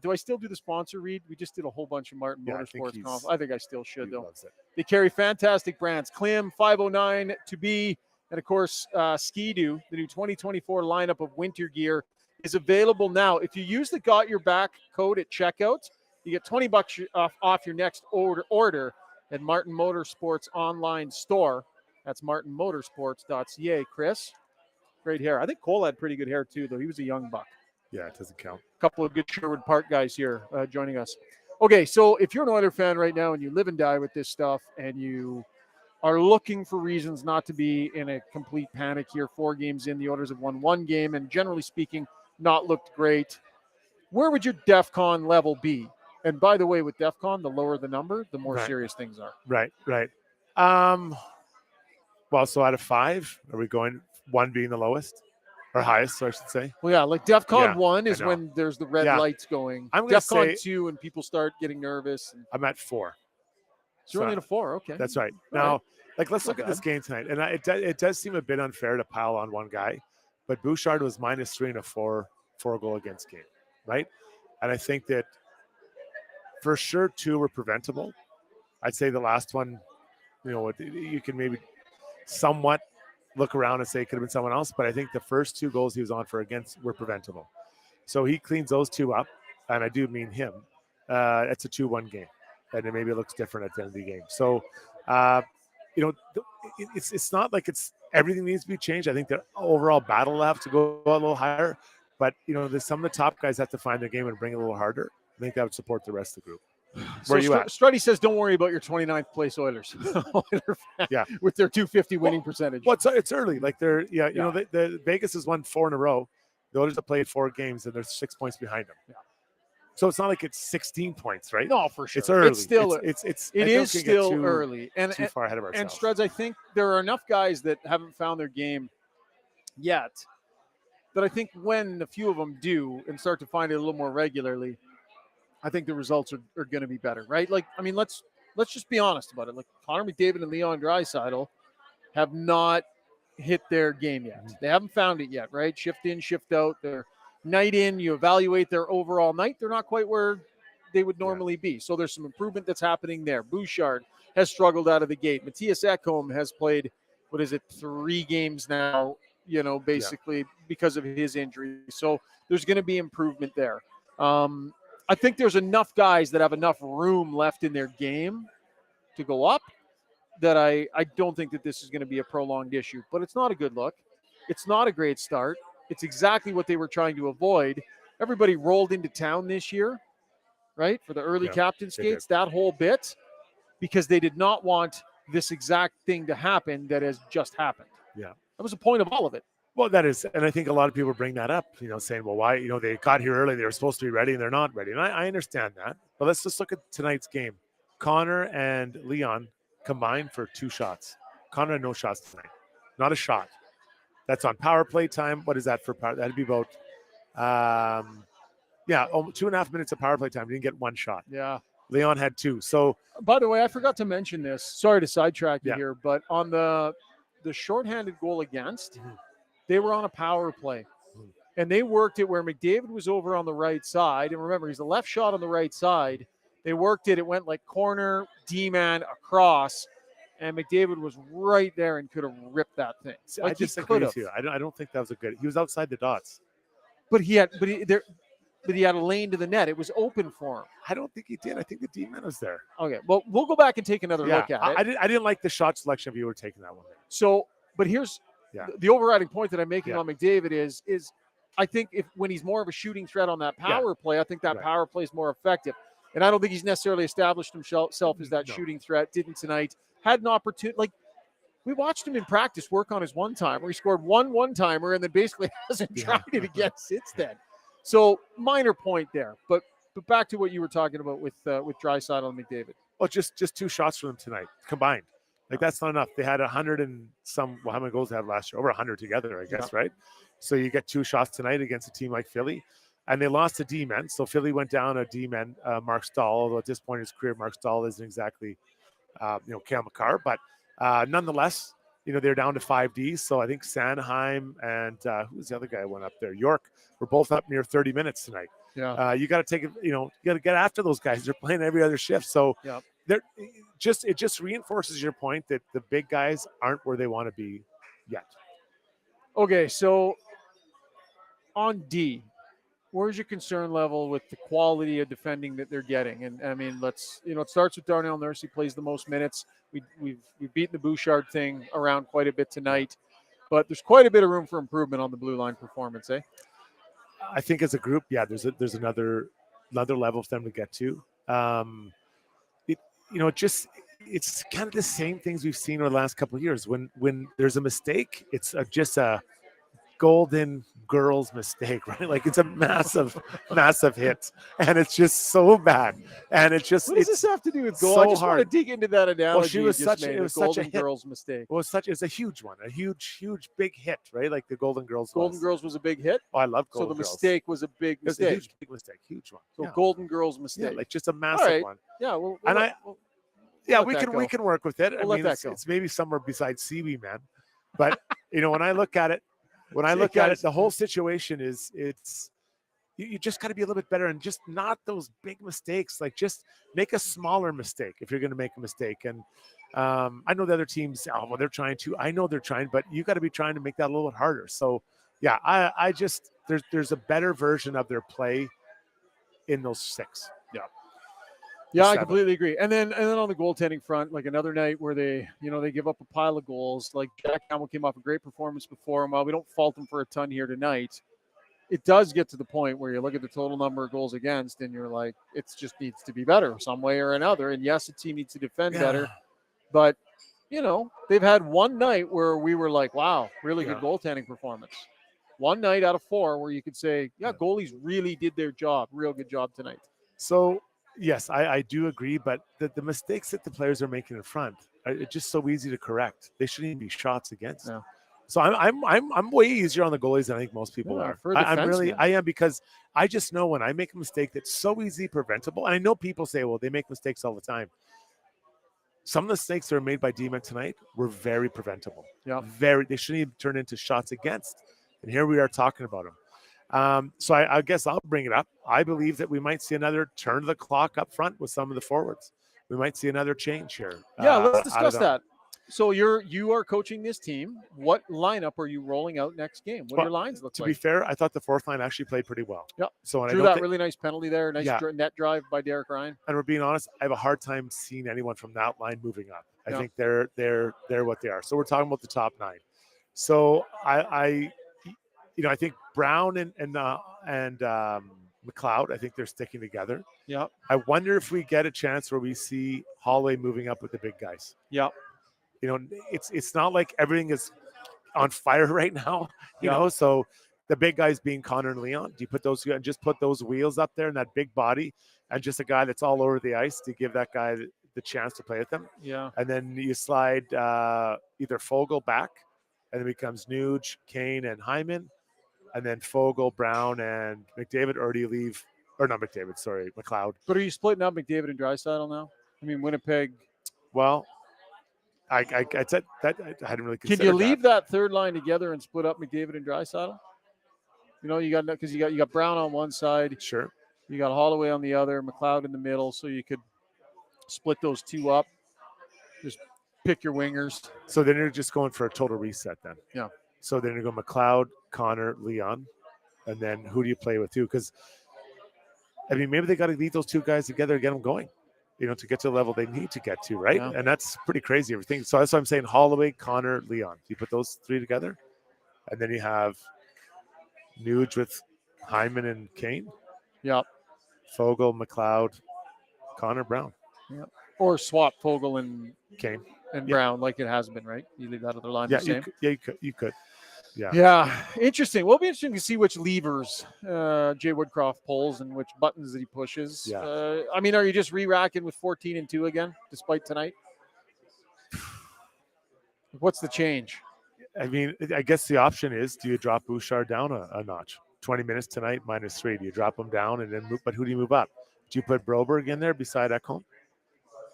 Do I still do the sponsor read? We just did a whole bunch of Martin Motorsports comp. I think I still should, He though. loves it. They carry fantastic brands. Klim, 509 to be, and of course, Ski-Doo, the new 2024 lineup of winter gear is available now. If you use the Got Your Back code at checkout, you get $20 off your next order at Martin Motorsports online store. That's martinmotorsports.ca. Chris, great hair. I think Cole had pretty good hair too, though. He was a young buck. Yeah, it doesn't count. A couple of good Sherwood Park guys here joining us. Okay, so if you're an Oilers fan right now and you live and die with this stuff and you are looking for reasons not to be in a complete panic here, 4 games in, the Oilers have won 1 game and generally speaking, not looked great. Where would your DEFCON level be? And by the way, with DEFCON, the lower the number, the more serious things are. Right. Well, so out of 5, are we going 1 being the lowest or highest? So I should say. Well, yeah, like DEFCON 1 is I know. when there's the red lights going. I'm gonna DEFCON say 2 and people start getting nervous. I'm at 4. So you're only at a 4. Okay, that's right. All Now, right. like let's look at this game tonight, and it does seem a bit unfair to pile on one guy, but Bouchard was -3 in a 4 goal against game, right? And I think that for sure 2 were preventable. I'd say the last one, you can maybe somewhat look around and say it could have been someone else, but I think the first 2 goals he was on for against were preventable. So he cleans those 2 up, and I do mean him. It's a 2-1 game, and then maybe it looks different at the end of the game. So, it's not like it's everything needs to be changed. I think the overall battle will have to go a little higher, but there's some of the top guys have to find their game and bring it a little harder. I think that would support the rest of the group. Where are you at? Struddy says, don't worry about your 29th place Oilers. Yeah. With their 250 winning percentage. Well, it's early. Like the Vegas has won 4 in a row. The Oilers have played 4 games and there's 6 points behind them. Yeah. So it's not like it's 16 points, right? No, for sure. It's early. It's still it is still early. And too far ahead of ourselves. And Struds, I think there are enough guys that haven't found their game yet that I think when a few of them do and start to find it a little more regularly, I think the results are going to be better, right? Like, I mean, let's just be honest about it. Like Connor McDavid and Leon Draisaitl have not hit their game yet. They haven't found it yet, right? Shift in, shift out. They're night in. You evaluate their overall night. They're not quite where they would normally be. So there's some improvement that's happening there. Bouchard has struggled out of the gate. Matthias Ekholm has played, 3 games now, basically because of his injury. So there's going to be improvement there. I think there's enough guys that have enough room left in their game to go up that I don't think that this is going to be a prolonged issue. But it's not a good look. It's not a great start. It's exactly what they were trying to avoid. Everybody rolled into town this year, right, for the early captain skates, that whole bit, because they did not want this exact thing to happen that has just happened. Yeah. That was the point of all of it. Well, that is, and I think a lot of people bring that up, saying, well, why, they got here early, they were supposed to be ready, and they're not ready. And I understand that. But let's just look at tonight's game. Connor and Leon combined for 2 shots. Connor had no shots tonight. Not a shot. That's on power play time. What is that for power? That'd be about, 2.5 minutes of power play time. He didn't get 1 shot. Yeah. Leon had 2. So, by the way, I forgot to mention this. Sorry to sidetrack you here, but on the shorthanded goal against, they were on a power play. And they worked it where McDavid was over on the right side. And remember, he's a left shot on the right side. They worked it. It went like corner, D-man, across. And McDavid was right there and could have ripped that thing. I disagree with you. I don't think that was a good. He was outside the dots. But he had a lane to the net. It was open for him. I don't think he did. I think the D-man was there. Okay, well, we'll go back and take another look at it. I didn't like the shot selection if you were taking that one. So, but here's the overriding point that I'm making Yeah. on McDavid is I think when he's more of a shooting threat on that power play, I think that power play is more effective. And I don't think he's necessarily established himself as that shooting threat. Didn't tonight. Had an opportunity. Like, we watched him in practice work on his one-timer. He scored one-timer and then basically hasn't tried it again since then. So minor point there. But back to what you were talking about with Draisaitl and McDavid. Well, just 2 shots for them tonight combined. Like, that's not enough. They had 100 and some. Well, how many goals they had last year? Over 100 together, I guess, right? So you get 2 shots tonight against a team like Philly, and they lost to D-men. So Philly went down a D-men, Mark Stahl. Although at this point in his career, Mark Stahl isn't exactly, Cale Makar, but nonetheless, they're down to 5D. So I think Sanheim and who's the other guy who went up there? York were both up near 30 minutes tonight. Yeah, you got to take it. You got to get after those guys. They're playing every other shift. So it just reinforces your point that the big guys aren't where they want to be yet. Okay, so on D, where's your concern level with the quality of defending that they're getting? And I mean, it starts with Darnell Nurse. He plays the most minutes. We've beaten the Bouchard thing around quite a bit tonight, but there's quite a bit of room for improvement on the blue line performance, eh? I think as a group, there's another level for them to get to. It's kind of the same things we've seen over the last couple of years. When there's a mistake, it's just a Golden Girls mistake, right? Like, it's a massive hit, and it's just so bad. And it's just, what does this have to do with goal? So I just hard. want to dig into that analogy. Well, it was such a Golden Girls mistake. Well, it's a huge one, a huge big hit, right? Like the Golden Girls. Girls was a big hit. Oh, I love Golden Girls. So the mistake was a big mistake. It was a big mistake, huge one. So Golden Girls mistake, like just a massive one. Yeah, we can work with it. We'll let that go. It's maybe somewhere besides Seawee, man. But when I look at it, the whole situation is you just got to be a little bit better and just not those big mistakes. Like, just make a smaller mistake if you're going to make a mistake. And I know the other teams, they're trying to. I know they're trying, but you got to be trying to make that a little bit harder. So yeah, I just there's a better version of their play in those 6. Yeah, I completely agree. And then on the goaltending front, like another night where they give up a pile of goals. Like, Jack Campbell came off a great performance before him. While we don't fault him for a ton here tonight, it does get to the point where you look at the total number of goals against and you're like, it just needs to be better some way or another. And yes, the team needs to defend better, but they've had one night where we were like, wow, really good goaltending performance. One night out of 4 where you could say, goalies really did their job. Real good job tonight. So yes, I do agree, but the mistakes that the players are making in front are just so easy to correct. They shouldn't even be shots against. Yeah. So I'm way easier on the goalies than I think most people are. I am, because I just know when I make a mistake that's so easily preventable, and I know people say, well, they make mistakes all the time. Some of the mistakes that were made by D-men tonight were very preventable. Yeah, they shouldn't even turn into shots against. And here we are talking about them. So I guess I'll bring it up. I believe that we might see another turn of the clock up front with some of the forwards. We might see another change here. Yeah, let's discuss that. So you are coaching this team. What lineup are you rolling out next game? What do your lines look like? To be fair, I thought the 4th line actually played pretty well. Yeah. So Drew that really nice penalty there. Nice net drive by Derek Ryan. And we're being honest, I have a hard time seeing anyone from that line moving up. I think they're what they are. So we're talking about the top 9. So I think Brown and McLeod, I think they're sticking together. Yeah. I wonder if we get a chance where we see Holloway moving up with the big guys. Yeah. It's not like everything is on fire right now, so the big guys being Connor and Leon, do you put those wheels up there and that big body and just a guy that's all over the ice to give that guy the chance to play with them? Yeah. And then you slide either Fogle back and it becomes Nuge, Kane, and Hyman, and then Fogle, Brown, and McDavid, or do you leave, or not McDavid, sorry, McLeod. But are you splitting up McDavid and Draisaitl now? I mean, Winnipeg. Well, I said that I hadn't really considered. Can you leave that third line together and split up McDavid and Draisaitl? You got Brown on one side. Sure. You got Holloway on the other, McLeod in the middle, so you could split those two up. Just pick your wingers. So then you're just going for a total reset then. Yeah. So then you go McLeod, Connor, Leon, and then who do you play with too? Because maybe they got to leave those two guys together and get them going. to get to the level they need to get to, right? Yeah. And that's pretty crazy, everything. So that's why I'm saying Holloway, Connor, Leon. You put those three together, and then you have Nuge with Hyman and Kane. Yep. Fogle, McLeod, Connor, Brown. Yep. Or swap Fogle and Kane. and Brown like it has been, right? You leave that other line the same. You could. Yeah. Yeah. Interesting. Will be interesting to see which levers Jay Woodcroft pulls and which buttons that he pushes. Yeah. Are you just re-racking with 14-2 again, despite tonight? What's the change? I mean, I guess the option is, do you drop Bouchard down a notch? 20 minutes tonight, -3. Do you drop him down and then move? But who do you move up? Do you put Broberg in there beside Ekholm?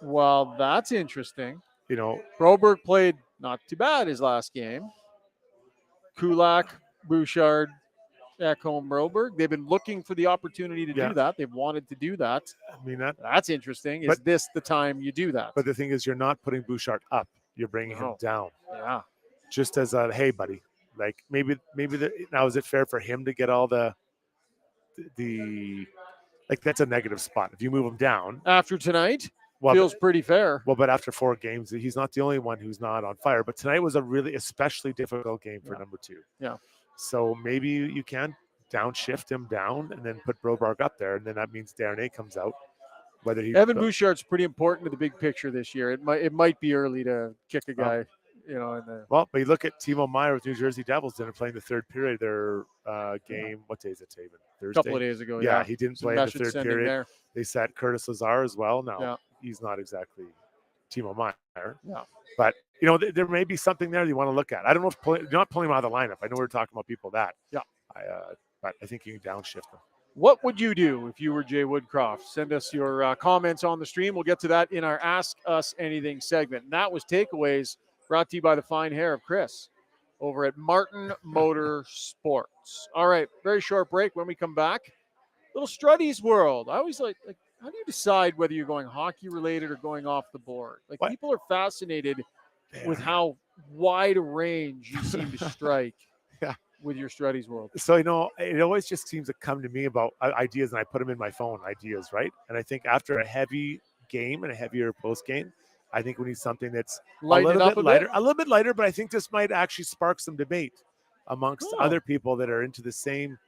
Well, that's interesting. You know, Broberg played not too bad his last game. Kulak, Bouchard, Ekholm, Broberg. They've been looking for the opportunity to do that. They've wanted to do that. I mean, that's interesting. Is this the time you do that? But the thing is, you're not putting Bouchard up. You're bringing him down. Yeah. Just as a, hey, buddy. Like maybe now is it fair for him to get all the like that's a negative spot if you move him down after tonight? Feels pretty fair. Well, but after 4 games, he's not the only one who's not on fire. But tonight was a really especially difficult game for number 2. Yeah. So maybe you can downshift him down and then put Broberg up there, and then that means Darnay comes out. Whether Evan Bouchard's pretty important to the big picture this year. It might be early to kick a guy. Well, but you look at Timo Meier with New Jersey Devils. They're playing the third period. Their game. What day is it, Taven? Thursday. A couple of days ago. Yeah, he didn't play in the third period. There. They sat Curtis Lazar as well. Now he's not exactly Timo Meier. Yeah. But there may be something there you want to look at. I don't know if you're not pulling him out of the lineup. I know we're talking about people that. Yeah. But I think you can downshift them. What would you do if you were Jay Woodcroft? Send us your comments on the stream. We'll get to that in our Ask Us Anything segment. And that was Takeaways, brought to you by the fine hair of Chris over at Martin Motor Sports. All right, very short break. When we come back, little Struddy's World. I always like how do you decide whether you're going hockey related or going off the board? Like people are fascinated with how wide a range you seem to strike. With your Struddy's World. So, it always just seems to come to me about ideas, and I put them in my phone, ideas, right? And I think after a heavy game and a heavier post game, I think we need something that's a little bit lighter, but I think this might actually spark some debate amongst other people that are into the same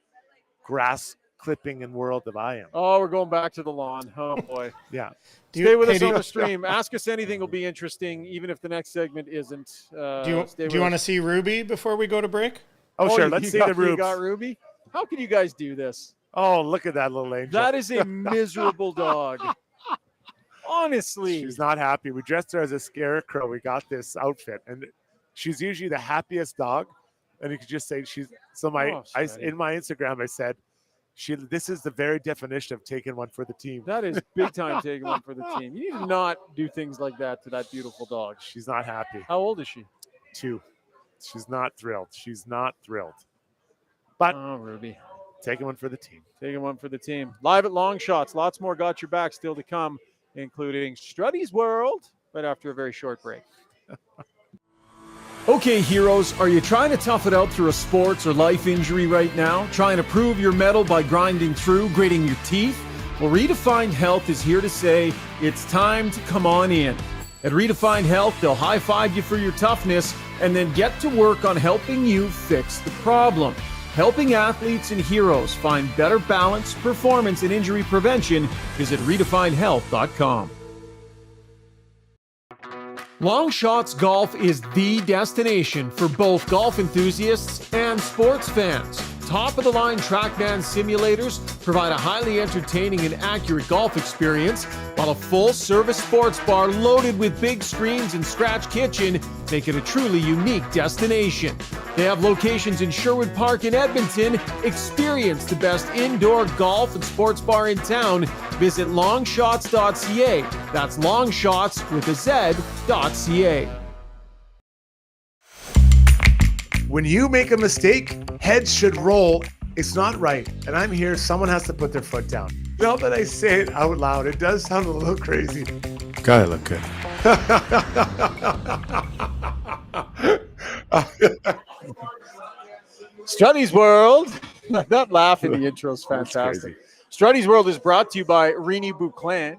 grass clipping and world that I am. Oh, we're going back to the lawn. Oh, boy. Yeah. Stay with us on the stream. Ask Us Anything will be interesting, even if the next segment isn't. Do you want to see Ruby before we go to break? Oh, sure. Let's see the Rubes. You got Ruby? How can you guys do this? Oh, look at that little angel. That is a miserable dog. Honestly. She's not happy. We dressed her as a scarecrow. We got this outfit. And she's usually the happiest dog. And you could just say she's – so in my Instagram, I said, this is the very definition of taking one for the team. That is big time taking one for the team. You need to not do things like that to that beautiful dog. She's not happy. How old is she? 2. She's not thrilled. But Ruby. Taking one for the team. Taking one for the team. Live at Longshotz. Lots more Got Your Back still to come, including Struddy's World, right after a very short break. Okay, heroes, are you trying to tough it out through a sports or life injury right now? Trying to prove your mettle by grinding through, gritting your teeth? Well, Redefined Health is here to say it's time to come on in. At Redefined Health, they'll high-five you for your toughness and then get to work on helping you fix the problem. Helping athletes and heroes find better balance, performance, and injury prevention. Visit redefinedhealth.com. Longshotz Golf is the destination for both golf enthusiasts and sports fans. Top-of-the-line TrackMan simulators provide a highly entertaining and accurate golf experience, while a full-service sports bar loaded with big screens and scratch kitchen make it a truly unique destination. They have locations in Sherwood Park and Edmonton. Experience the best indoor golf and sports bar in town. Visit longshotz.ca. That's Longshotz with a Z.ca. When you make a mistake, heads should roll. It's not right. And I'm here. Someone has to put their foot down. Now that I say it out loud, it does sound a little crazy. Gotta look good. Struddy's World. That laugh in the intro is fantastic. Struddy's World is brought to you by Renew Bouclan.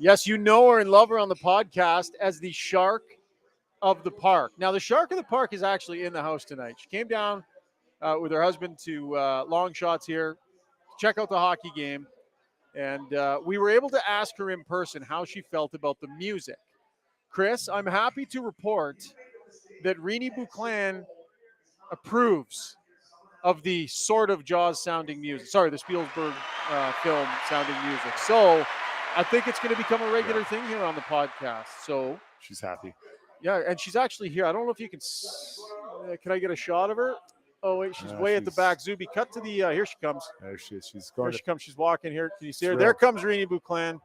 Yes, you know her and love her on the podcast as the Shark of the Park. Now, the Shark of the Park is actually in the house tonight. She came down with her husband to Longshotz here, check out the hockey game, and we were able to ask her in person how she felt about the music. Chris, I'm happy to report that Rini Bouchard approves of the sort of Jaws sounding music. Sorry, the Spielberg film sounding music. So I think it's going to become a regular thing here on the podcast. So she's happy. Yeah, and she's actually here. I don't know if you can. Can I get a shot of her? Oh wait, she's way at the back. Zuby, cut to the. Here she comes. There she is. She's going. Here she comes. She's walking here. Can you see her? There comes Rini Bouchard.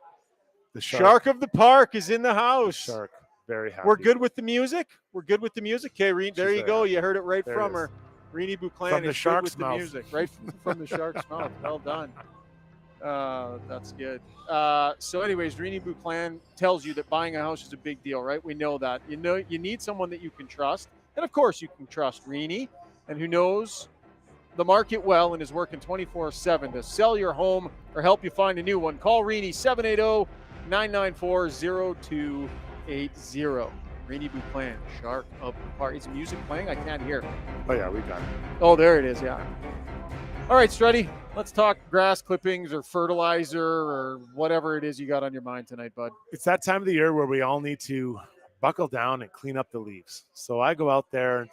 The Shark of the Park is in the house. The Shark, very happy. We're good with the music. We're good with the music. Okay, Rini, there you go. Happy. You heard it right there from her. Rini Bouchard is good with the music, right from the shark's mouth. Well done. That's good. So, anyways, Rini Bouchard tells you that buying a house is a big deal, right? We know that. You know, you need someone that you can trust, and of course, you can trust Rini, and who knows the market well and is working 24/7 to sell your home or help you find a new one. Call Rini 780-994-0280. Rini Bouchard, Shark of the Park. Is music playing? I can't hear. Oh yeah, we got it. Oh, there it is. Yeah. All right, Struddy, let's talk grass clippings or fertilizer or whatever it is you got on your mind tonight, bud. It's that time of the year where we all need to buckle down and clean up the leaves. So I go out there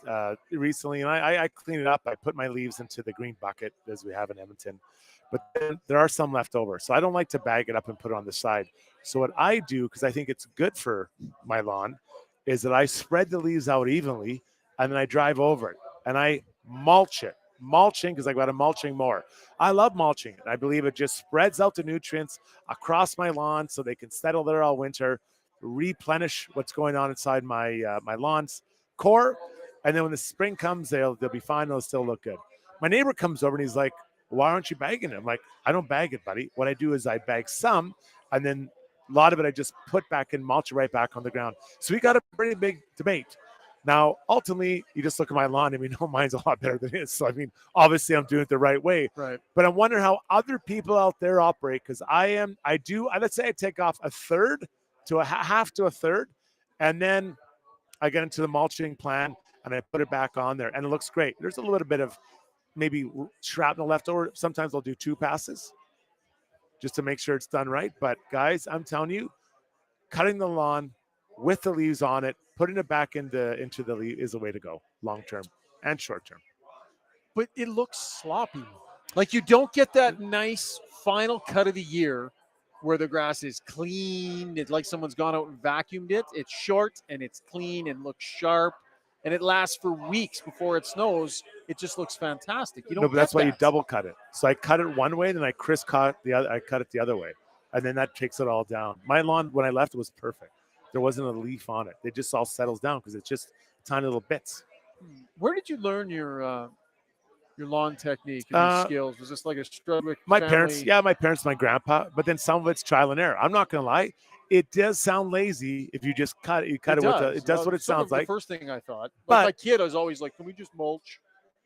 recently and I clean it up. I put my leaves into the green bucket as we have in Edmonton, but then there are some left over. So I don't like to bag it up and put it on the side. So what I do, because I think it's good for my lawn, is that I spread the leaves out evenly and then I drive over it and I mulch it. Mulching, because I got a mulching mower. I love mulching. And I believe it just spreads out the nutrients across my lawn so they can settle there all winter, replenish what's going on inside my my lawn's core. And then when the spring comes, they'll be fine. They'll still look good. My neighbor comes over and he's like, why aren't you bagging it? I'm like, I don't bag it, buddy. What I do is I bag some, and then a lot of it I just put back and mulch it right back on the ground. So we got a pretty big debate. Now, ultimately, you just look at my lawn and we know mine's a lot better than his. So, I mean, obviously I'm doing it the right way. Right. But I'm wondering how other people out there operate, because let's say I take off a third to a half to a third, and then I get into the mulching plan and I put it back on there and it looks great. There's a little bit of maybe shrapnel left over. Sometimes I'll do 2 passes just to make sure it's done right. But guys, I'm telling you, cutting the lawn with the leaves on it, putting it back into the leaf is the way to go, long term and short term. But it looks sloppy. Like you don't get that nice final cut of the year where the grass is clean. It's like someone's gone out and vacuumed it. It's short and it's clean and looks sharp, and it lasts for weeks before it snows. It just looks fantastic. You don't. No, but that's why you double cut it. So I cut it one way, then I cut it the other way, and then that takes it all down. My lawn when I left it was perfect. There wasn't a leaf on it. It just all settles down because it's just tiny little bits. Where did you learn your lawn technique and your skills? Was this like a Strudwick my family? parents, my grandpa, but then some of it's trial and error. I'm not going to lie. It does sound lazy if you just cut it. It does what it sounds like. The first thing I thought. But my kid, I was always like, can we just mulch?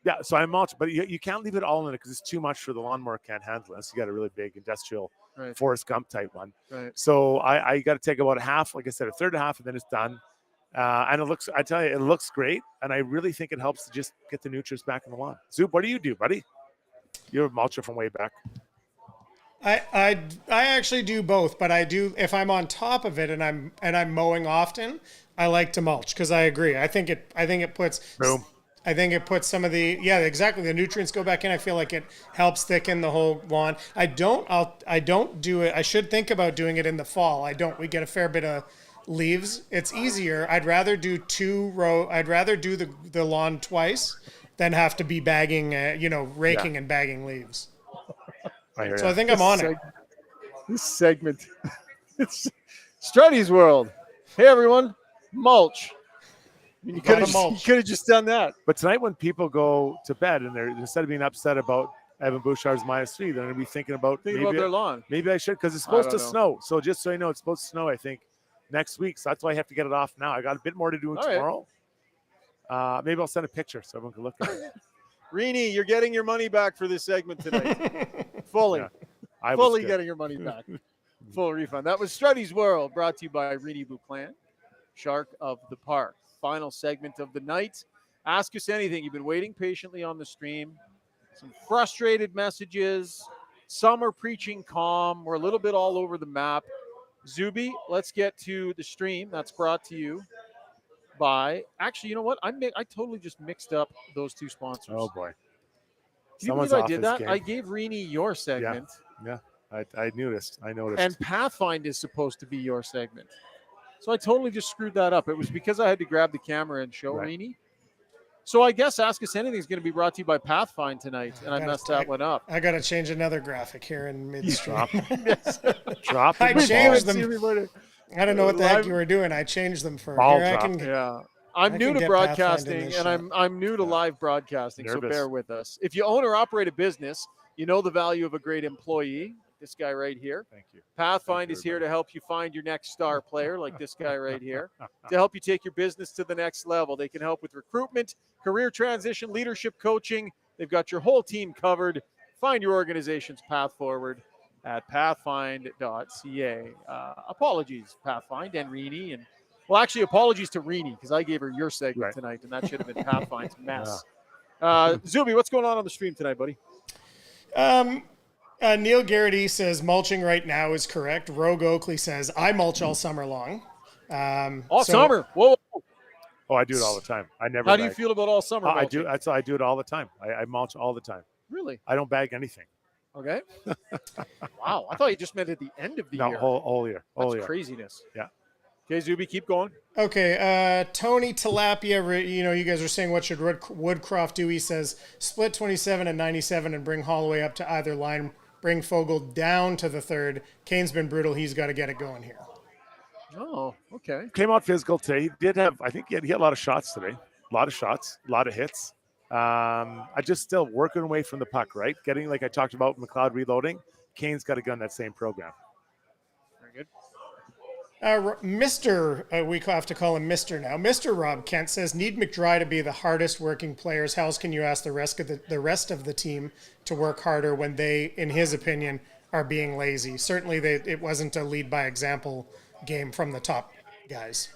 Yeah, so I mulch, but you can't leave it all in it because it's too much for the lawnmower. Can't handle it. So you got a really big industrial Forrest Gump type one. Right. So I got to take about a half, like I said, a third and a half, and then it's done. And it looks, I tell you, it looks great. And I really think it helps to just get the nutrients back in the lawn. Zoop, what do you do, buddy? You're a mulcher from way back. I actually do both, but I do if I'm on top of it and I'm mowing often, I like to mulch because I agree. I think it puts Boom. I think it puts some of the exactly the nutrients go back in. I feel like it helps thicken the whole lawn. I don't do it. I should think about doing it in the fall. I don't. We get a fair bit of leaves. It's easier. I'd rather do I'd rather do the lawn twice than have to be bagging, raking and bagging leaves. So I think I'm on it. This segment. It's Struddy's World. Hey, everyone. Mulch. You could have just done that. But tonight when people go to bed and they're instead of being upset about Evan Bouchard's -3, they're going to be thinking about their lawn. Maybe I should because it's supposed to snow. So just so you know, it's supposed to snow, I think, next week. So that's why I have to get it off now. I got a bit more to do tomorrow. Right. Maybe I'll send a picture so everyone can look at it. Rini, you're getting your money back for this segment tonight. Fully. Yeah, Fully getting your money back. Full refund. That was Struddy's World, brought to you by Rini Bouclan, Shark of the Park. Final segment of the night. Ask us anything. You've been waiting patiently on the stream. Some frustrated messages. Some are preaching calm. We're a little bit all over the map. Zuby, let's get to the stream. That's brought to you by. Actually, you know what? I totally just mixed up those two sponsors. Oh boy. Can you believe I did that? I gave Rini your segment. Yeah. I noticed. And Pathfind is supposed to be your segment. So I totally just screwed that up. It was because I had to grab the camera and show Rini. So I guess Ask Us Anything is going to be brought to you by Pathfind tonight, and I messed that one up. I got to change another graphic here in midstream. Drop. I changed them. I don't know what the heck you were doing. I changed them for ball here. drop. I'm new to broadcasting, and I'm new to live broadcasting, Nervous. so bear with us. If you own or operate a business, you know the value of a great employee. This guy right here. Thank you. Pathfind is here to help you find your next star player, like this guy right here, to help you take your business to the next level. They can help with recruitment, career transition, leadership coaching. They've got your whole team covered. Find your organization's path forward at pathfind.ca. Apologies, Pathfind and Rini. And well, actually, apologies to Rini, because I gave her your segment tonight, and that should have been Pathfind's mess. Zuby, what's going on the stream tonight, buddy? Neil Garrity says mulching right now is correct. Rogue Oakley says I mulch all summer long. Summer. Whoa. Oh, I do it all the time. I never. How do you feel about all summer? I do. I do it all the time. I mulch all the time. Really? I don't bag anything. Okay. Wow. I thought you just meant at the end of the year. No, whole year. That's craziness. Yeah. Okay, Zuby, keep going. Okay, Tony Tilapia, you guys are saying what should Woodcroft do? He says split 27 and 97 and bring Holloway up to either line. Bring Fogel down to the third. Kane's been brutal. He's got to get it going here. Oh, okay. Came out physical today. He did have, I think he had a lot of shots today. A lot of shots, a lot of hits. I just still working away from the puck, right? Getting, like I talked about, McLeod reloading. Kane's got to go in that same program. Very good. We have to call him Mr. now. Mr. Rob Kent says, need McDry to be the hardest working players. How else can you ask the rest of the team to work harder when they, in his opinion, are being lazy? Certainly it wasn't a lead by example game from the top guys.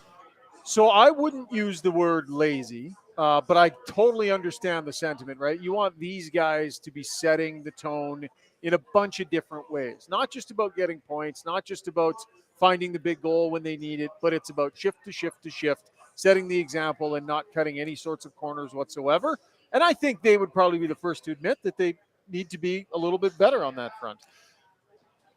So I wouldn't use the word lazy, but I totally understand the sentiment, right? You want these guys to be setting the tone in a bunch of different ways. Not just about getting points, not just about finding the big goal when they need it, but it's about shift to shift to shift, setting the example and not cutting any sorts of corners whatsoever. And I think they would probably be the first to admit that they need to be a little bit better on that front.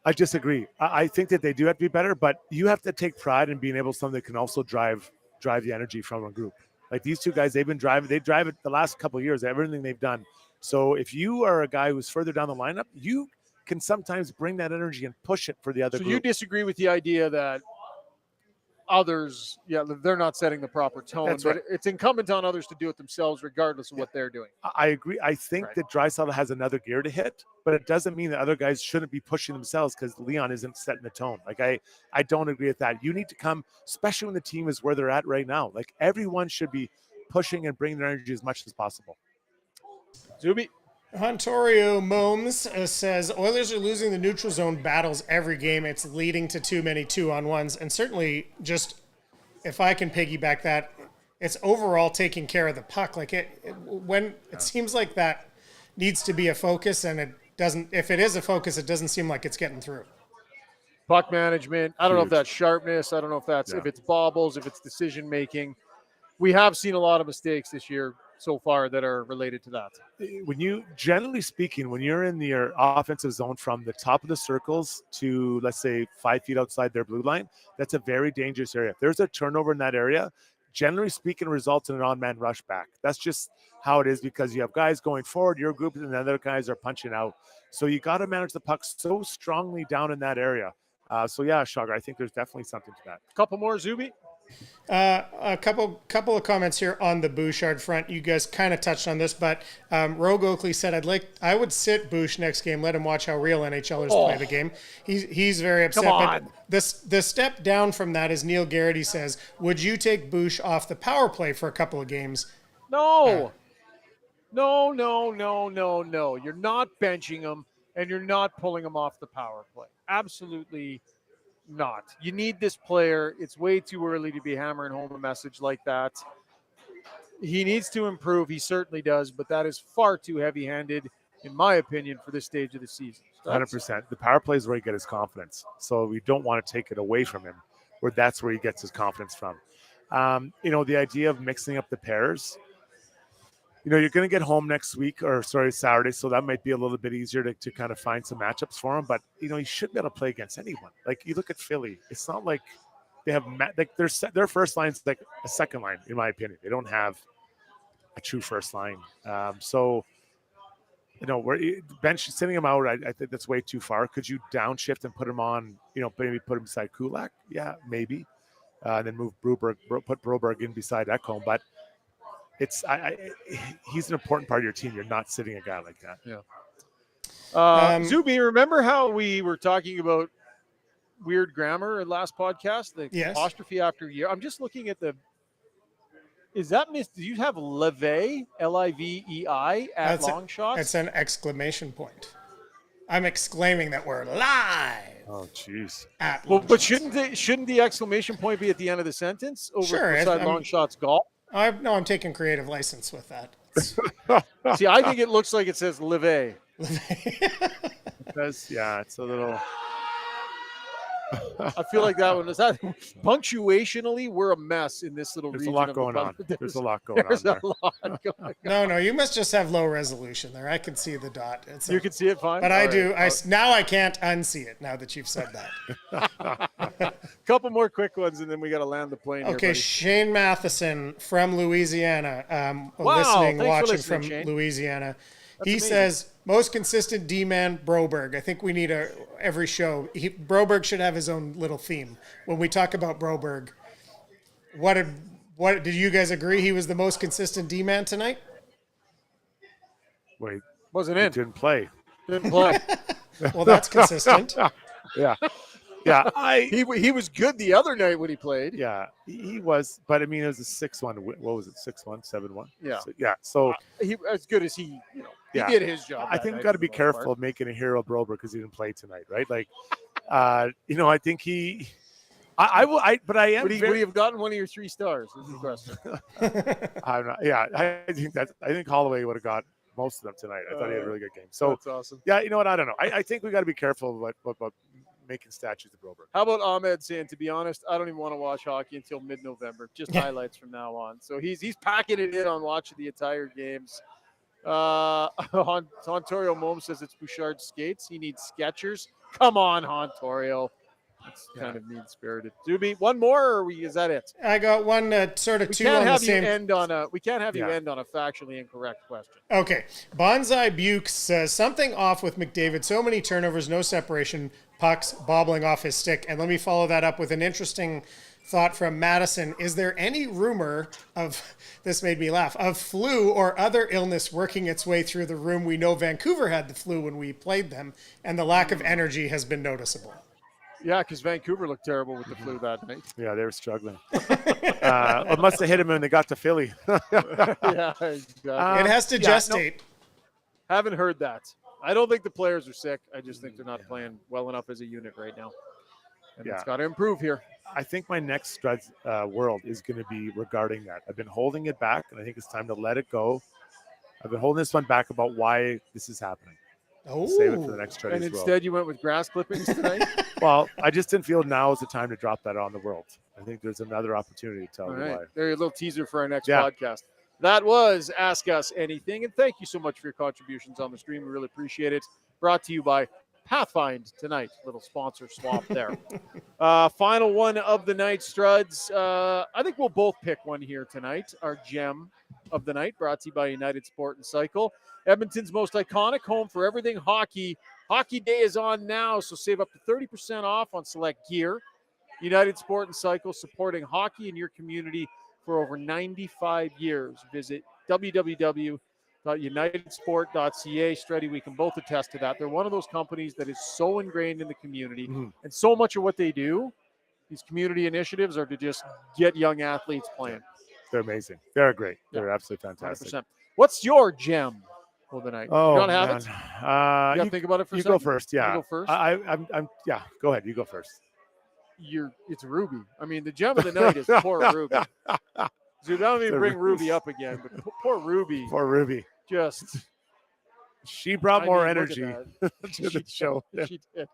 I disagree. I think that they do have to be better, but you have to take pride in being able to something that can also drive the energy from a group. Like these two guys, they drive it the last couple of years, everything they've done. So if you are a guy who's further down the lineup, you can sometimes bring that energy and push it for the other group. You disagree with the idea that others, they're not setting the proper tone. That's but right. It's incumbent on others to do it themselves regardless of what they're doing. I agree. I think that Draisaitl has another gear to hit, but it doesn't mean that other guys shouldn't be pushing themselves because Leon isn't setting the tone. Like I don't agree with that. You need to come, especially when the team is where they're at right now. Like everyone should be pushing and bringing their energy as much as possible. Zuby. Hontorio Momes says, Oilers are losing the neutral zone battles every game. It's leading to too many 2-on-1s. And certainly just, if I can piggyback that, it's overall taking care of the puck. Like it seems like that needs to be a focus, and it doesn't, if it is a focus, it doesn't seem like it's getting through. Puck management. I don't know if that's sharpness. I don't know if that's, if it's bobbles, if it's decision-making. We have seen a lot of mistakes this year so far that are related to that. When you, generally speaking, when you're in your offensive zone from the top of the circles to, let's say, 5 feet outside their blue line, that's a very dangerous area. If there's a turnover in that area, generally speaking, results in an on-man rush back. That's just how it is because you have guys going forward, your group, and the other guys are punching out. So you got to manage the puck so strongly down in that area. Shogger, I think there's definitely something to that. Couple more, Zuby. A couple of comments here on the Bouchard front. You guys kind of touched on this, but Rogue Oakley said, I would sit Bouch next game, let him watch how real NHLers play the game. He's very upset. But the step down from that is Neil Garrity says, would you take Bouch off the power play for a couple of games? No. No. You're not benching him, and you're not pulling him off the power play. Absolutely not. You need this player. It's way too early to be hammering home a message like that. He needs to improve. He certainly does, but that is far too heavy-handed, in my opinion, for this stage of the season. 100%. The power play is where he gets his confidence. So we don't want to take it away from him, where that's where he gets his confidence from. The idea of mixing up the pairs, you're going to get home next week, Saturday. So that might be a little bit easier to kind of find some matchups for him. But, he should be able to play against anyone. Like, you look at Philly, it's not like they have, their first line's like a second line, in my opinion. They don't have a true first line. We're bench sending him out. I think that's way too far. Could you downshift and put him on, maybe put him beside Kulak? Yeah, maybe. And then put Broberg in beside Ekholm. But he's an important part of your team. You're not sitting a guy like that. Yeah. Zuby, remember how we were talking about weird grammar in last podcast? The apostrophe after year. I'm just looking at is that do you have Livei, Livei at Longshotz? It's an exclamation point. I'm exclaiming that we're live. Oh, jeez. But shouldn't the exclamation point be at the end of the sentence beside Longshotz golf? I'm taking creative license with that. See, I think it looks like it says Livei. It's a little. I feel like that one is that punctuationally we're a mess in this little region. There's a lot going on. There's a lot going on there. No, you must just have low resolution there. I can see the dot. You can see it fine. But I do. Now I can't unsee it now that you've said that. Couple more quick ones and then we got to land the plane. Okay, here, Shane Matheson from Louisiana. Watching from Shane. Louisiana. That's amazing. Says, most consistent D-man, Broberg. I think we need every show. Broberg should have his own little theme. When we talk about Broberg, what did you guys agree he was the most consistent D-man tonight? Wait. Wasn't in. Didn't play. Well, that's consistent. Yeah. He was good the other night when he played. Yeah, he was. But I mean, it was a 6-1. What was it? 6-1, 7-1. Yeah. So he as good as he did his job. I think we've got to be careful of making a hero of Broberg because he didn't play tonight, right? Like, I think he. But I am. Would he have gotten one of your 3 stars? Is the question. I'm not. Yeah, I think Holloway would have got most of them tonight. I thought he had a really good game. So that's awesome. Yeah, you know what? I don't know. I think we got to be careful about making statues of Broberg. How about Ahmed saying, to be honest, I don't even want to watch hockey until mid-November. Just highlights from now on. So he's packing it in on watching the entire games. Hontorio Mom says it's Bouchard skates. He needs Skechers. Come on, Hontorio. That's kind of mean-spirited. Zuby, one more, or is that it? I got one sort of two on the same. We can't have you end on a factually incorrect question. Okay. Bonsai Bukes says, something off with McDavid. So many turnovers, no separation, pucks bobbling off his stick. And let me follow that up with an interesting thought from Madison. Is there any rumor of, this made me laugh, of flu or other illness working its way through the room? We know Vancouver had the flu when we played them, and the lack of energy has been noticeable. Yeah, because Vancouver looked terrible with the flu that night. Yeah, they were struggling. It must have hit them when they got to Philly. Yeah, exactly. It has to gestate. No, haven't heard that. I don't think the players are sick. I just think they're not playing well enough as a unit right now. And it's got to improve here. I think my next Struds world is going to be regarding that. I've been holding it back, and I think it's time to let it go. I've been holding this one back about why this is happening. Oh, save it for the next Struddy. And instead you went with grass clippings tonight? Well, I just didn't feel now is the time to drop that on the world. I think there's another opportunity to tell you why. There's a little teaser for our next podcast. That was Ask Us Anything. And thank you so much for your contributions on the stream. We really appreciate it. Brought to you by Pathfind tonight. Little sponsor swap there. Final one of the night, Struds. I think we'll both pick one here tonight. Our gem of the night, brought to you by United Sport and Cycle. Edmonton's most iconic home for everything hockey. Hockey Day is on now, so save up to 30% off on select gear. United Sport and Cycle, supporting hockey in your community for over 95 years. Visit www.unitedsport.ca. Struddy, we can both attest to that. They're one of those companies that is so ingrained in the community, and so much of what they do, these community initiatives, are to just get young athletes playing. They're amazing. They're great. They're absolutely fantastic. 100%. What's your gem of the night? Oh, you don't have man. it? You got to think about it for a second. You go first. Yeah. You go first? I'm. Yeah. Go ahead. You go first. it's Ruby. I mean, the gem of the night is poor Ruby. So don't even bring Ruby up again, but poor Ruby. Poor Ruby. Just she brought more energy to the show. She did.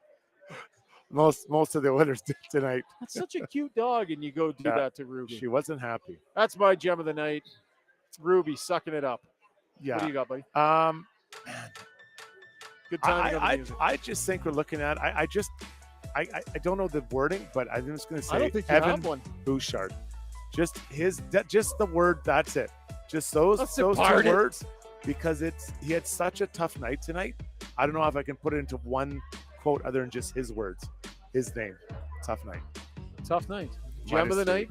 Most of the winners did tonight. That's such a cute dog, and you go do that to Ruby. She wasn't happy. That's my gem of the night. Ruby sucking it up. Yeah. What do you got, buddy? Man. Good timing on the music. I just think we're looking at. I don't know the wording, but I'm just going to say I don't think you Evan have one. Bouchard. Just just the word. That's it. Just those two departed. words, because he had such a tough night tonight. I don't know if I can put it into one quote other than just his words, his name. Tough night. Tough night. Gem of the night.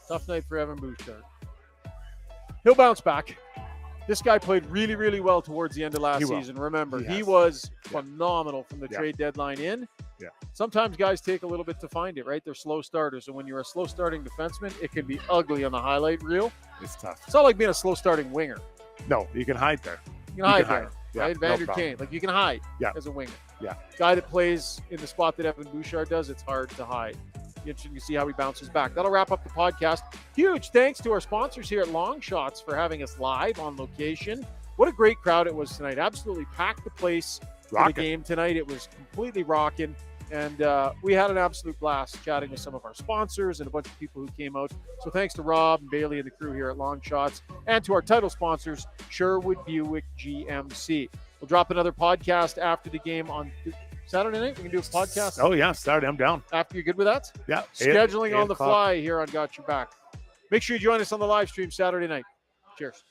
Tough night for Evan Bouchard. He'll bounce back. This guy played really, really well towards the end of last season. Remember, he was phenomenal from the trade deadline in. Yeah. Sometimes guys take a little bit to find it, right? They're slow starters. And when you're a slow starting defenseman, it can be ugly on the highlight reel. It's tough. It's not like being a slow starting winger. No, you can hide there. You can hide there, Yeah, right? Vander Kane. Like, you can hide as a winger. Yeah. Guy that plays in the spot that Evan Bouchard does, it's hard to hide. Interesting to see how he bounces back. That'll wrap up the podcast. Huge thanks to our sponsors here at Longshotz for having us live on location. What a great crowd it was tonight. Absolutely packed the place for the game tonight. It was completely rocking. And we had an absolute blast chatting with some of our sponsors and a bunch of people who came out. So thanks to Rob and Bailey and the crew here at Longshotz, and to our title sponsors, Sherwood Buick GMC. We'll drop another podcast after the game on Saturday night. We can do a podcast. Oh, yeah. Saturday. I'm down. After you're good with that? Yeah. Scheduling on the fly here on Got Your Back. Make sure you join us on the live stream Saturday night. Cheers.